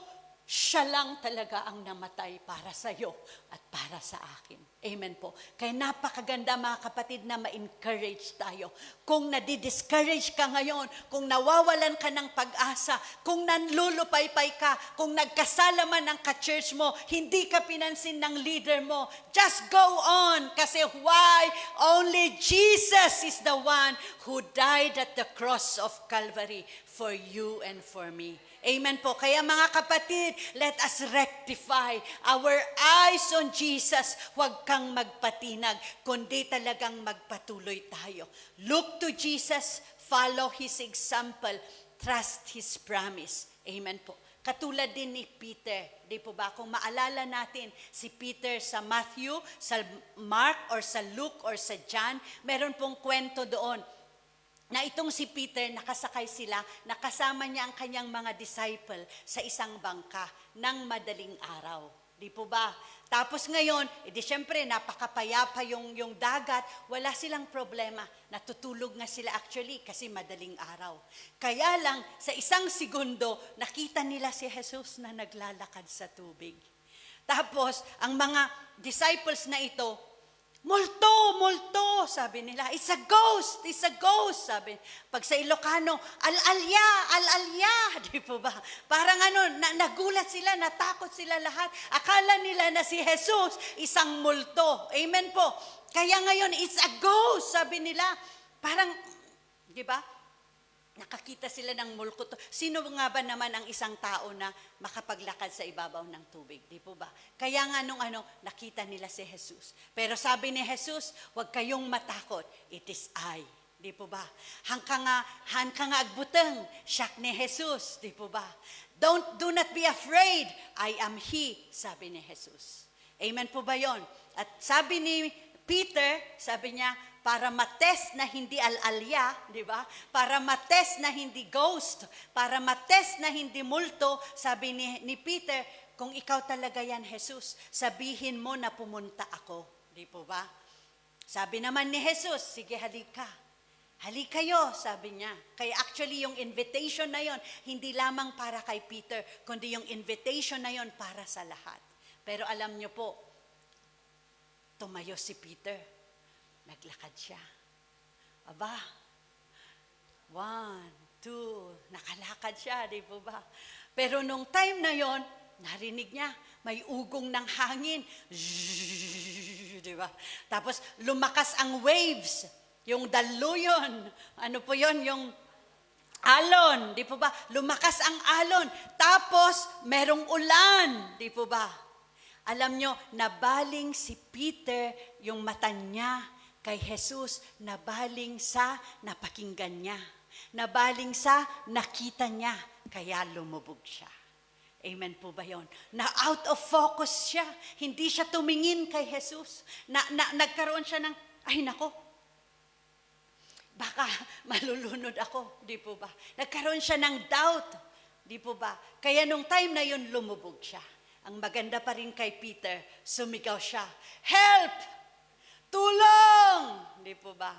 siya lang talaga ang namatay para sa iyo at para sa akin. Amen po. Kaya napakaganda mga kapatid na ma-encourage tayo. Kung nadi-discourage ka ngayon, kung nawawalan ka ng pag-asa, kung nanlulupaypay ka, kung nagkasala man ang ka-church mo, hindi ka pinansin ng leader mo, just go on. Kasi why? Only Jesus is the one who died at the cross of Calvary for you and for me. Amen po. Kaya mga kapatid, let us rectify our eyes on Jesus. Huwag kang magpatinag, kundi talagang magpatuloy tayo. Look to Jesus, follow His example, trust His promise. Amen po. Katulad din ni Peter, di po ba? Kung maalala natin si Peter sa Matthew, sa Mark, or sa Luke, or sa John, meron pong kwento doon na itong si Peter, nakasakay sila, nakasama niya ang kanyang mga disciple sa isang bangka ng madaling araw. Di po ba? Tapos ngayon, edi syempre, napakapayapa yung dagat, wala silang problema. Natutulog nga sila actually kasi madaling araw. Kaya lang, sa isang segundo, nakita nila si Jesus na naglalakad sa tubig. Tapos, ang mga disciples na ito, multo, sabi nila. It's a ghost, sabi. Pag sa Ilocano, al-alya, di po ba? Parang nagulat sila, natakot sila lahat. Akala nila na si Jesus isang multo. Amen po. Kaya ngayon, it's a ghost, sabi nila. Parang, di ba? Nakakita sila ng multo. Sino nga ba naman ang isang tao na makapaglakad sa ibabaw ng tubig? Di po ba? Kaya nga nakita nila si Jesus. Pero sabi ni Jesus, huwag kayong matakot. It is I. Di po ba? Hangka nga agbuteng, siyak ni Jesus. Di po ba? Do not be afraid. I am He, sabi ni Jesus. Amen po ba yon? At sabi ni Peter, sabi niya, para matest na hindi al-alya, di ba? Para matest na hindi ghost, para matest na hindi multo, sabi ni Peter, kung ikaw talaga yan, Jesus, sabihin mo na pumunta ako. Di po ba? Sabi naman ni Jesus, sige halika. Halikayo, sabi niya. Kaya actually yung invitation na yon, hindi lamang para kay Peter, kundi yung invitation na yon para sa lahat. Pero alam niyo po, tumayo si Peter. Naglakad siya. Aba, 1, 2, nakalakad siya, di po ba? Pero nung time na yon, narinig niya, may ugong ng hangin. Zzz, di ba? Tapos lumakas ang waves, yung daluyon. Ano po yon? Yung alon, di po ba? Lumakas ang alon. Tapos merong ulan, di po ba? Alam nyo, nabaling si Peter yung mata niya kay Jesus, nabaling sa napakinggan niya. Nabaling sa nakita niya, kaya lumubog siya. Amen po ba yon? Na out of focus siya. Hindi siya tumingin kay Jesus. Nagkaroon siya ng, ay nako, baka malulunod ako. Di po ba? Nagkaroon siya ng doubt. Di po ba? Kaya nung time na yon, lumubog siya. Ang maganda pa rin kay Peter, sumigaw siya, help! Tulong! Di po ba?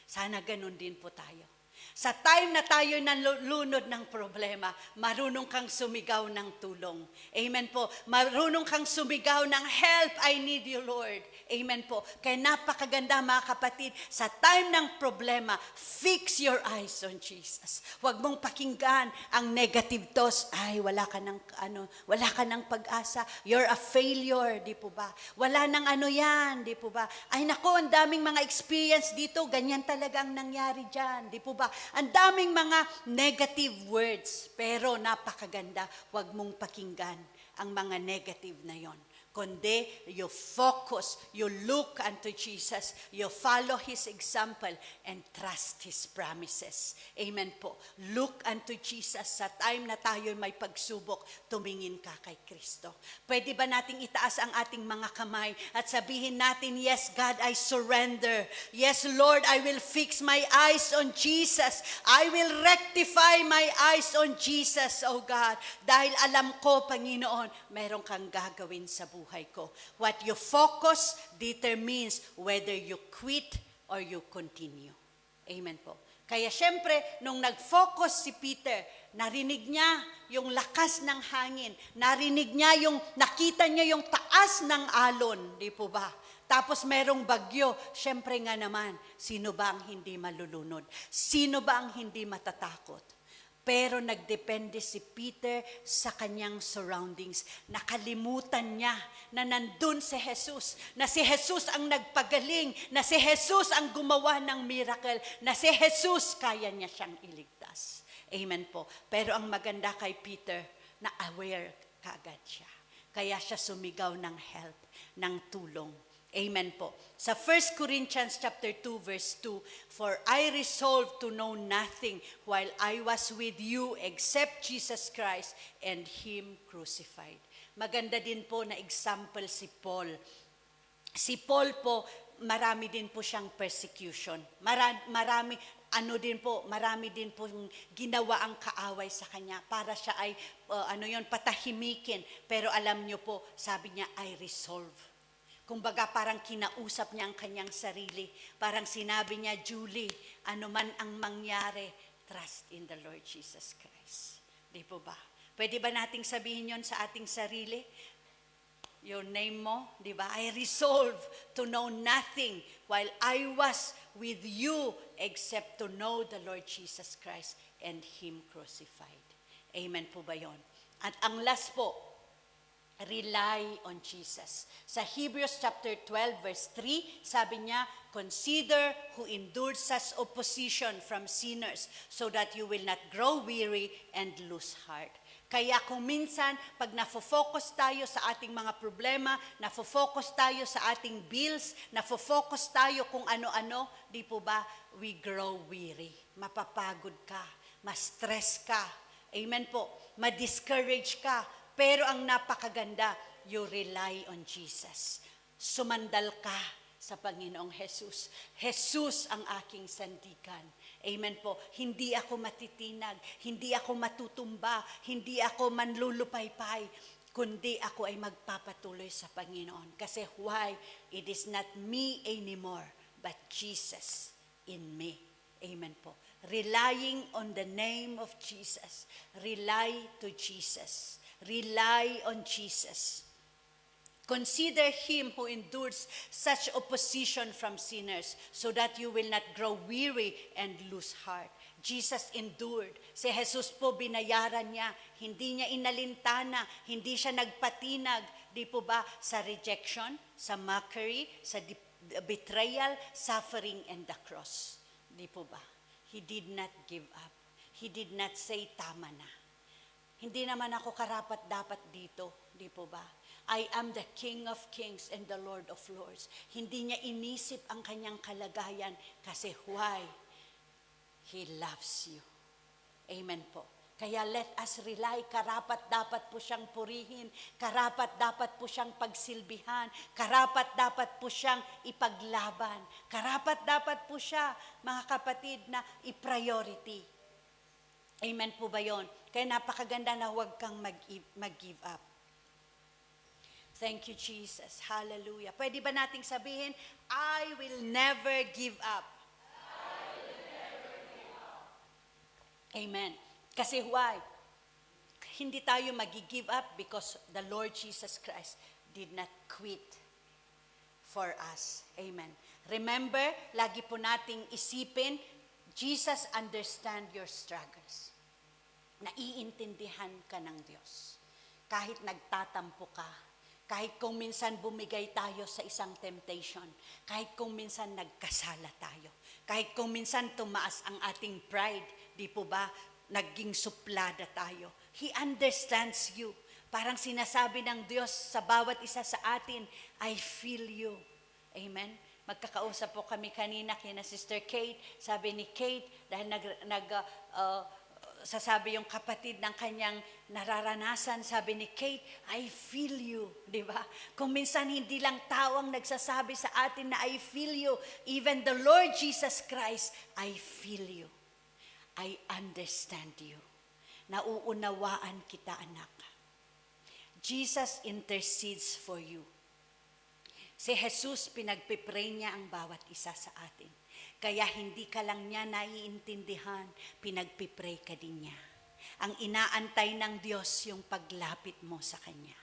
Sana ganun din po tayo. Sa time na tayo nalulunod ng problema, marunong kang sumigaw ng tulong. Amen po. Marunong kang sumigaw ng help, I need you, Lord. Amen po. Kaya napakaganda mga kapatid, sa time ng problema, fix your eyes on Jesus. Huwag mong pakinggan ang negative thoughts. Ay, wala ka ng pag-asa. You're a failure, di po ba? Wala nang yan, di po ba? Ay nako, ang daming mga experience dito, ganyan talagang nangyari dyan, di po ba? Ang daming mga negative words, pero napakaganda, huwag mong pakinggan ang mga negative na yon. Kundi, you focus, you look unto Jesus, you follow His example, and trust His promises. Amen po. Look unto Jesus sa time na tayo may pagsubok, tumingin ka kay Kristo. Pwede ba nating itaas ang ating mga kamay at sabihin natin, yes, God, I surrender. Yes, Lord, I will fix my eyes on Jesus. I will rectify my eyes on Jesus, oh God. Dahil alam ko, Panginoon, meron kang gagawin sa buhay ko. What you focus determines whether you quit or you continue. Amen po. Kaya syempre, nung nag-focus si Peter, narinig niya yung lakas ng hangin. Narinig niya nakita niya yung taas ng alon. Di po ba? Tapos merong bagyo. Syempre nga naman, sino ba ang hindi malulunod? Sino ba ang hindi matatakot? Pero nagdepende si Peter sa kanyang surroundings. Nakalimutan niya na nandun si Jesus, na si Jesus ang nagpagaling, na si Jesus ang gumawa ng miracle, na si Jesus kaya niya siyang iligtas. Amen po. Pero ang maganda kay Peter, na aware kaagad siya. Kaya siya sumigaw ng help, ng tulong. Amen po. Sa 1 Corinthians chapter 2 verse 2, for I resolved to know nothing while I was with you except Jesus Christ and Him crucified. Maganda din po na example si Paul. Si Paul po, marami din po siyang persecution. Marami din po ginawa ang kaaway sa kanya para siya ay patahimikin. Pero alam niyo po, sabi niya, I resolve. Kumbaga parang kinausap niya ang kanyang sarili. Parang sinabi niya, Julie, ano man ang mangyari, trust in the Lord Jesus Christ. Di po ba? Pwede ba nating sabihin yon sa ating sarili? Your name mo, di ba? I resolve to know nothing while I was with you except to know the Lord Jesus Christ and Him crucified. Amen po ba yon? At ang last po, rely on Jesus. Sa Hebrews chapter 12 verse 3, sabi niya, consider who endured such opposition from sinners so that you will not grow weary and lose heart. Kaya kung minsan, pag nafo-focus tayo sa ating mga problema, nafo-focus tayo sa ating bills, nafo-focus tayo kung ano-ano, di po ba, we grow weary. Mapapagod ka, ma-stress ka. Amen po. Ma-discourage ka. Pero ang napakaganda, you rely on Jesus. Sumandal ka sa Panginoong Jesus. Jesus ang aking sandigan. Amen po. Hindi ako matitinag, hindi ako matutumba, hindi ako manlulupaypay, kundi ako ay magpapatuloy sa Panginoon. Kasi why? It is not me anymore, but Jesus in me. Amen po. Relying on the name of Jesus. Rely to Jesus. Rely on Jesus. Consider Him who endures such opposition from sinners so that you will not grow weary and lose heart. Jesus endured. Si Jesus po binayaran niya. Hindi niya inalintana. Hindi siya nagpatinag. Di po ba? Sa rejection, sa mockery, sa betrayal, suffering, and the cross. Di po ba? He did not give up. He did not say, tama na. Hindi naman ako karapat-dapat dito, di po ba? I am the King of Kings and the Lord of Lords. Hindi niya inisip ang kanyang kalagayan kasi why? He loves you. Amen po. Kaya let us rely, karapat-dapat po siyang purihin, karapat-dapat po siyang pagsilbihan, karapat-dapat po siyang ipaglaban, karapat-dapat po siya, mga kapatid, na i-priority. Amen po ba yun? Kaya napakaganda na huwag kang mag-give up. Thank you, Jesus. Hallelujah. Pwede ba nating sabihin, I will never give up. I will never give up. Amen. Kasi why? Hindi tayo magi-give up because the Lord Jesus Christ did not quit for us. Amen. Remember, lagi po nating isipin, Jesus understand your struggles. Naiintindihan ka ng Diyos. Kahit nagtatampo ka, kahit kung minsan bumigay tayo sa isang temptation, kahit kung minsan nagkasala tayo, kahit kung minsan tumaas ang ating pride, di po ba, naging suplada tayo. He understands you. Parang sinasabi ng Diyos sa bawat isa sa atin, I feel you. Amen? Magkakausap po kami kanina kina Sister Kate. Sabi ni Kate, dahil sasabi yung kapatid ng kanyang nararanasan, sabi ni Kate, I feel you. Diba? Kung minsan hindi lang tao ang nagsasabi sa atin na I feel you, even the Lord Jesus Christ, I feel you. I understand you. Nauunawaan kita, anak. Jesus intercedes for you. Si Jesus, pinagpipray niya ang bawat isa sa atin. Kaya hindi ka lang niya naiintindihan, pinagpipray ka din niya. Ang inaantay ng Diyos yung paglapit mo sa Kanya.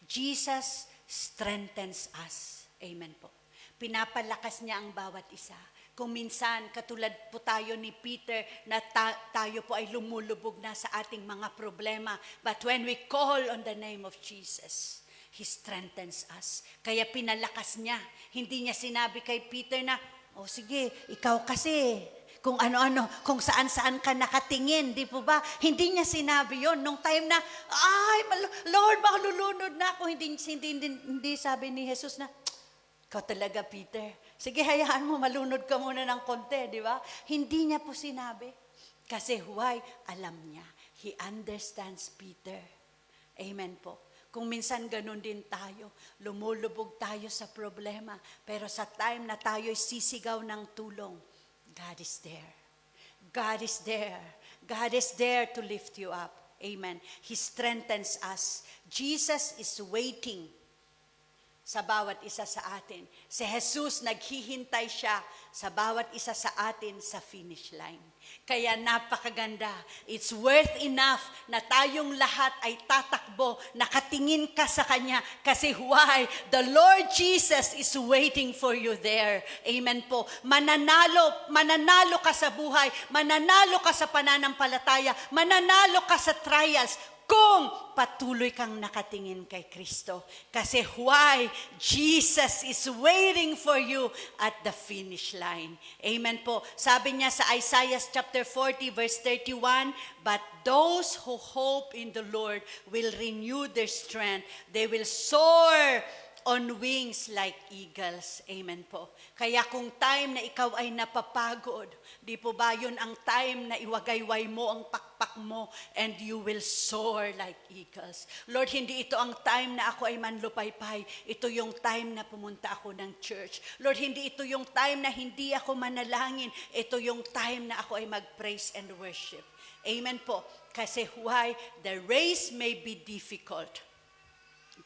Jesus strengthens us. Amen po. Pinapalakas niya ang bawat isa. Kung minsan, katulad po tayo ni Peter, na tayo po ay lumulubog na sa ating mga problema. But when we call on the name of Jesus, He strengthens us. Kaya pinalakas niya. Hindi niya sinabi kay Peter na, sige, ikaw kasi, kung ano-ano, kung saan-saan ka nakatingin, di po ba? Hindi niya sinabi yon nung time na, Lord, makalulunod na ako. Hindi sabi ni Jesus na, ikaw talaga, Peter. Sige, hayaan mo, malunod ka muna ng konti, di ba? Hindi niya po sinabi. Kasi why? Alam niya. He understands Peter. Amen po. Kung minsan ganun din tayo, lumulubog tayo sa problema, pero sa time na tayo sisigaw ng tulong, God is there. God is there. God is there to lift you up. Amen. He strengthens us. Jesus is waiting sa bawat isa sa atin. Si Jesus, naghihintay siya sa bawat isa sa atin sa finish line. Kaya napakaganda. It's worth enough na tayong lahat ay tatakbo, nakatingin ka sa Kanya. Kasi why? The Lord Jesus is waiting for you there. Amen po. Mananalo ka sa buhay, mananalo ka sa pananampalataya, mananalo ka sa trials, kung patuloy kang nakatingin kay Kristo. Kasi why? Jesus is waiting for you at the finish line. Amen po. Sabi niya sa Isaiah chapter 40 verse 31, but those who hope in the Lord will renew their strength. They will soar on wings like eagles. Amen po. Kaya kung time na ikaw ay napapagod, di po ba yun ang time na iwagayway mo ang pakpak mo and you will soar like eagles. Lord, hindi ito ang time na ako ay manlupaypay. Ito yung time na pumunta ako ng church. Lord, hindi ito yung time na hindi ako manalangin. Ito yung time na ako ay mag-praise and worship. Amen po. Kasi why? The race may be difficult,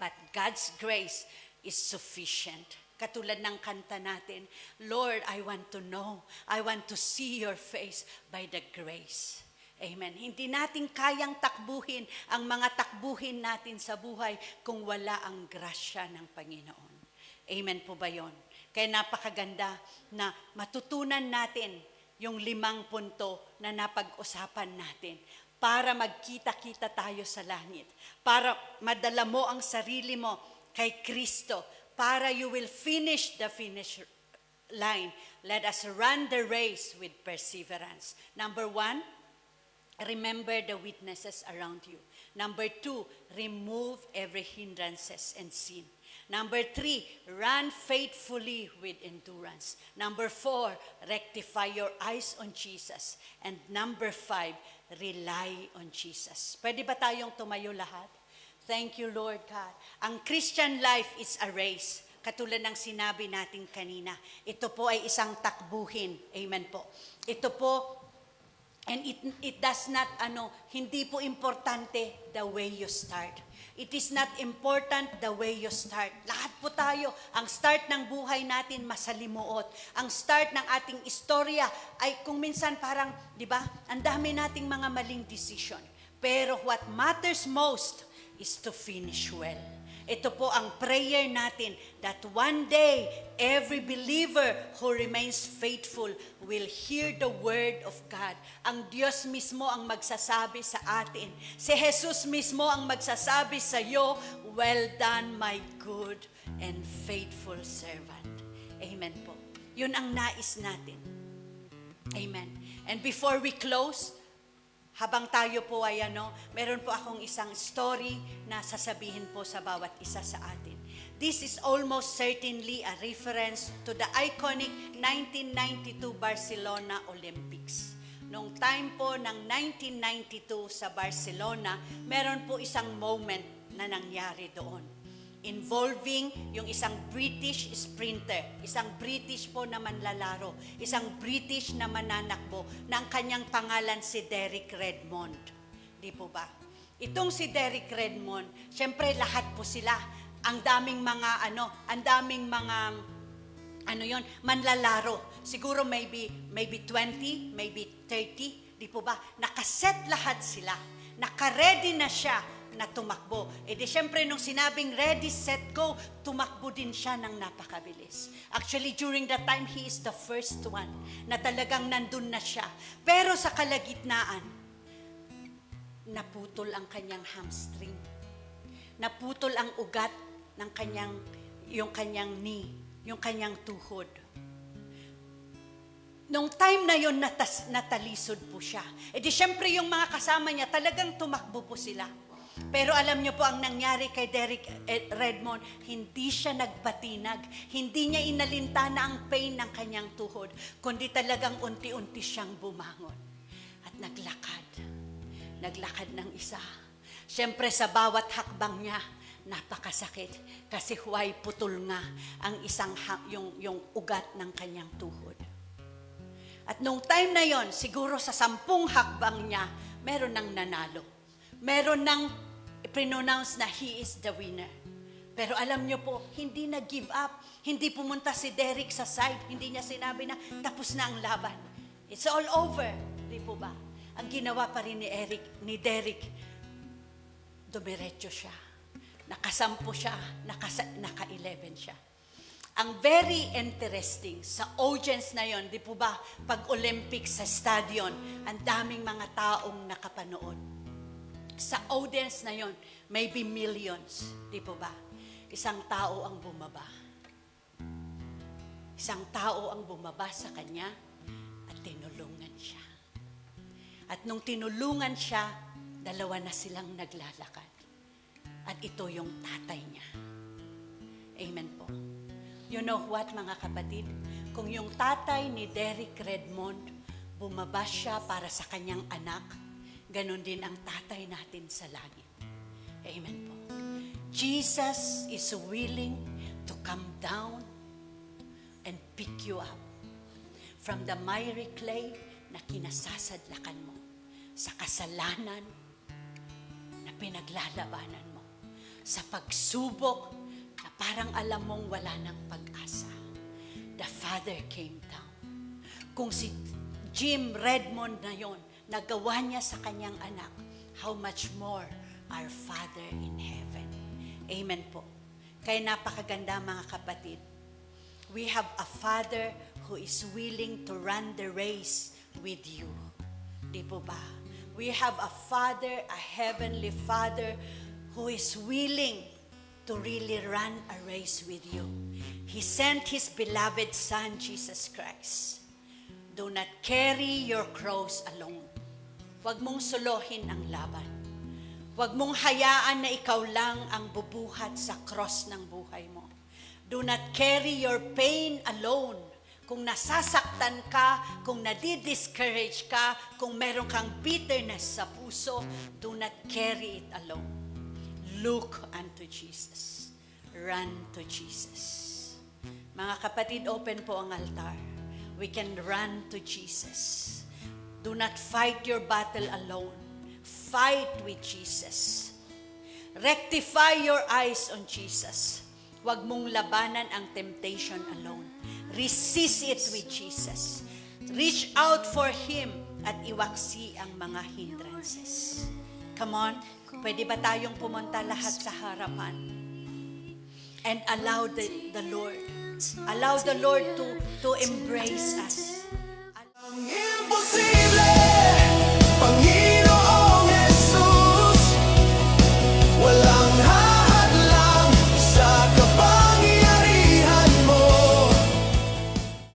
but God's grace is sufficient. Katulad ng kanta natin, Lord, I want to know, I want to see your face by the grace. Amen. Hindi natin kayang takbuhin ang mga takbuhin natin sa buhay kung wala ang grasya ng Panginoon. Amen po ba yon? Kaya napakaganda na matutunan natin yung 5 punto na napag-usapan natin para magkita-kita tayo sa langit, para madala mo ang sarili mo kay Kristo, para you will finish the finish line. Let us run the race with perseverance. Number 1, remember the witnesses around you. Number 2, remove every hindrances and sin. Number 3, run faithfully with endurance. Number 4, rectify your eyes on Jesus. And number 5, rely on Jesus. Pwede ba tayong tumayo lahat? Thank you, Lord God. Ang Christian life is a race. Katulad ng sinabi natin kanina. Ito po ay isang takbuhin. Amen po. Ito po And it does not, hindi po importante the way you start. It is not important the way you start. Lahat po tayo, ang start ng buhay natin masalimuot. Ang start ng ating istorya ay kung minsan parang, di ba, ang dami nating mga maling decision. Pero what matters most is to finish well. Ito po ang prayer natin that one day, every believer who remains faithful will hear the word of God. Ang Diyos mismo ang magsasabi sa atin. Si Jesus mismo ang magsasabi sa iyo, well done, my good and faithful servant. Amen po. Yun ang nais natin. Amen. And before we close, habang tayo po ay meron po akong isang story na sasabihin po sa bawat isa sa atin. This is almost certainly a reference to the iconic 1992 Barcelona Olympics. Noong time po ng 1992 sa Barcelona, meron po isang moment na nangyari doon, involving yung isang British sprinter, isang British po na manlalaro, isang British na mananakbo na ang kanyang pangalan si Derek Redmond. Di po ba? Itong si Derek Redmond, syempre lahat po sila, ang daming mga manlalaro. Siguro maybe 20, maybe 30, di po ba? Nakaset lahat sila. Naka-ready na siya na tumakbo. E di syempre nung sinabing ready, set, go, tumakbo din siya ng napakabilis. Actually, during that time, he is the first one na talagang nandun na siya. Pero sa kalagitnaan, naputol ang kanyang hamstring. Naputol ang ugat ng yung kanyang knee, yung kanyang tuhod. Nung time na yon natalisod po siya. E di syempre yung mga kasama niya, talagang tumakbo po sila. Pero alam niyo po ang nangyari kay Derek Redmond, hindi siya nagbatinag, hindi niya inalintana ang pain ng kanyang tuhod, kundi talagang unti-unti siyang bumangon. At naglakad ng isa. Siyempre sa bawat hakbang niya, napakasakit kasi huway putol nga ang yung ugat ng kanyang tuhod. At nung time na yon, siguro sa 10 hakbang niya, meron nang nanalo. Meron nang i-pronounce na he is the winner. Pero alam nyo po, hindi nag-give up. Hindi pumunta si Derek sa side. Hindi niya sinabi na tapos na ang laban. It's all over. Di po ba? Ang ginawa pa rin ni Derek, dumiretso siya. Nakasampu siya. Naka-11 siya. Ang very interesting sa audience na yon, di po ba, pag Olympics sa stadion, ang daming mga taong nakapanood. Sa audience na yon, maybe millions, di po ba? Isang tao ang bumaba. Isang tao ang bumaba sa kanya at tinulungan siya. At nung tinulungan siya, 2 na silang naglalakad. At ito yung tatay niya. Amen po. You know what, mga kapatid? Kung yung tatay ni Derek Redmond, bumaba siya para sa kanyang anak, ganon din ang tatay natin sa langit. Amen po. Jesus is willing to come down and pick you up from the miry clay na kinasasadlakan mo, sa kasalanan na pinaglalabanan mo, sa pagsubok na parang alam mong wala ng pag-asa. The Father came down. Kung si Jim Redmond na yon, nagawa niya sa kanyang anak, how much more our Father in heaven. Amen po. Kaya napakaganda, mga kapatid. We have a Father who is willing to run the race with you. Di po ba? We have a Father, a Heavenly Father, who is willing to really run a race with you. He sent His beloved Son, Jesus Christ. Do not carry your cross alone. Huwag mong suluhin ang laban. Huwag mong hayaan na ikaw lang ang bubuhat sa cross ng buhay mo. Do not carry your pain alone. Kung nasasaktan ka, kung nadi-discourage ka, kung meron kang bitterness sa puso, do not carry it alone. Look unto Jesus. Run to Jesus. Mga kapatid, open po ang altar. We can run to Jesus. Do not fight your battle alone. Fight with Jesus. Rectify your eyes on Jesus. Huwag mong labanan ang temptation alone. Resist it with Jesus. Reach out for Him at iwaksi ang mga hindrances. Come on, pwede ba tayong pumunta lahat sa harapan? And allow the Lord to embrace us.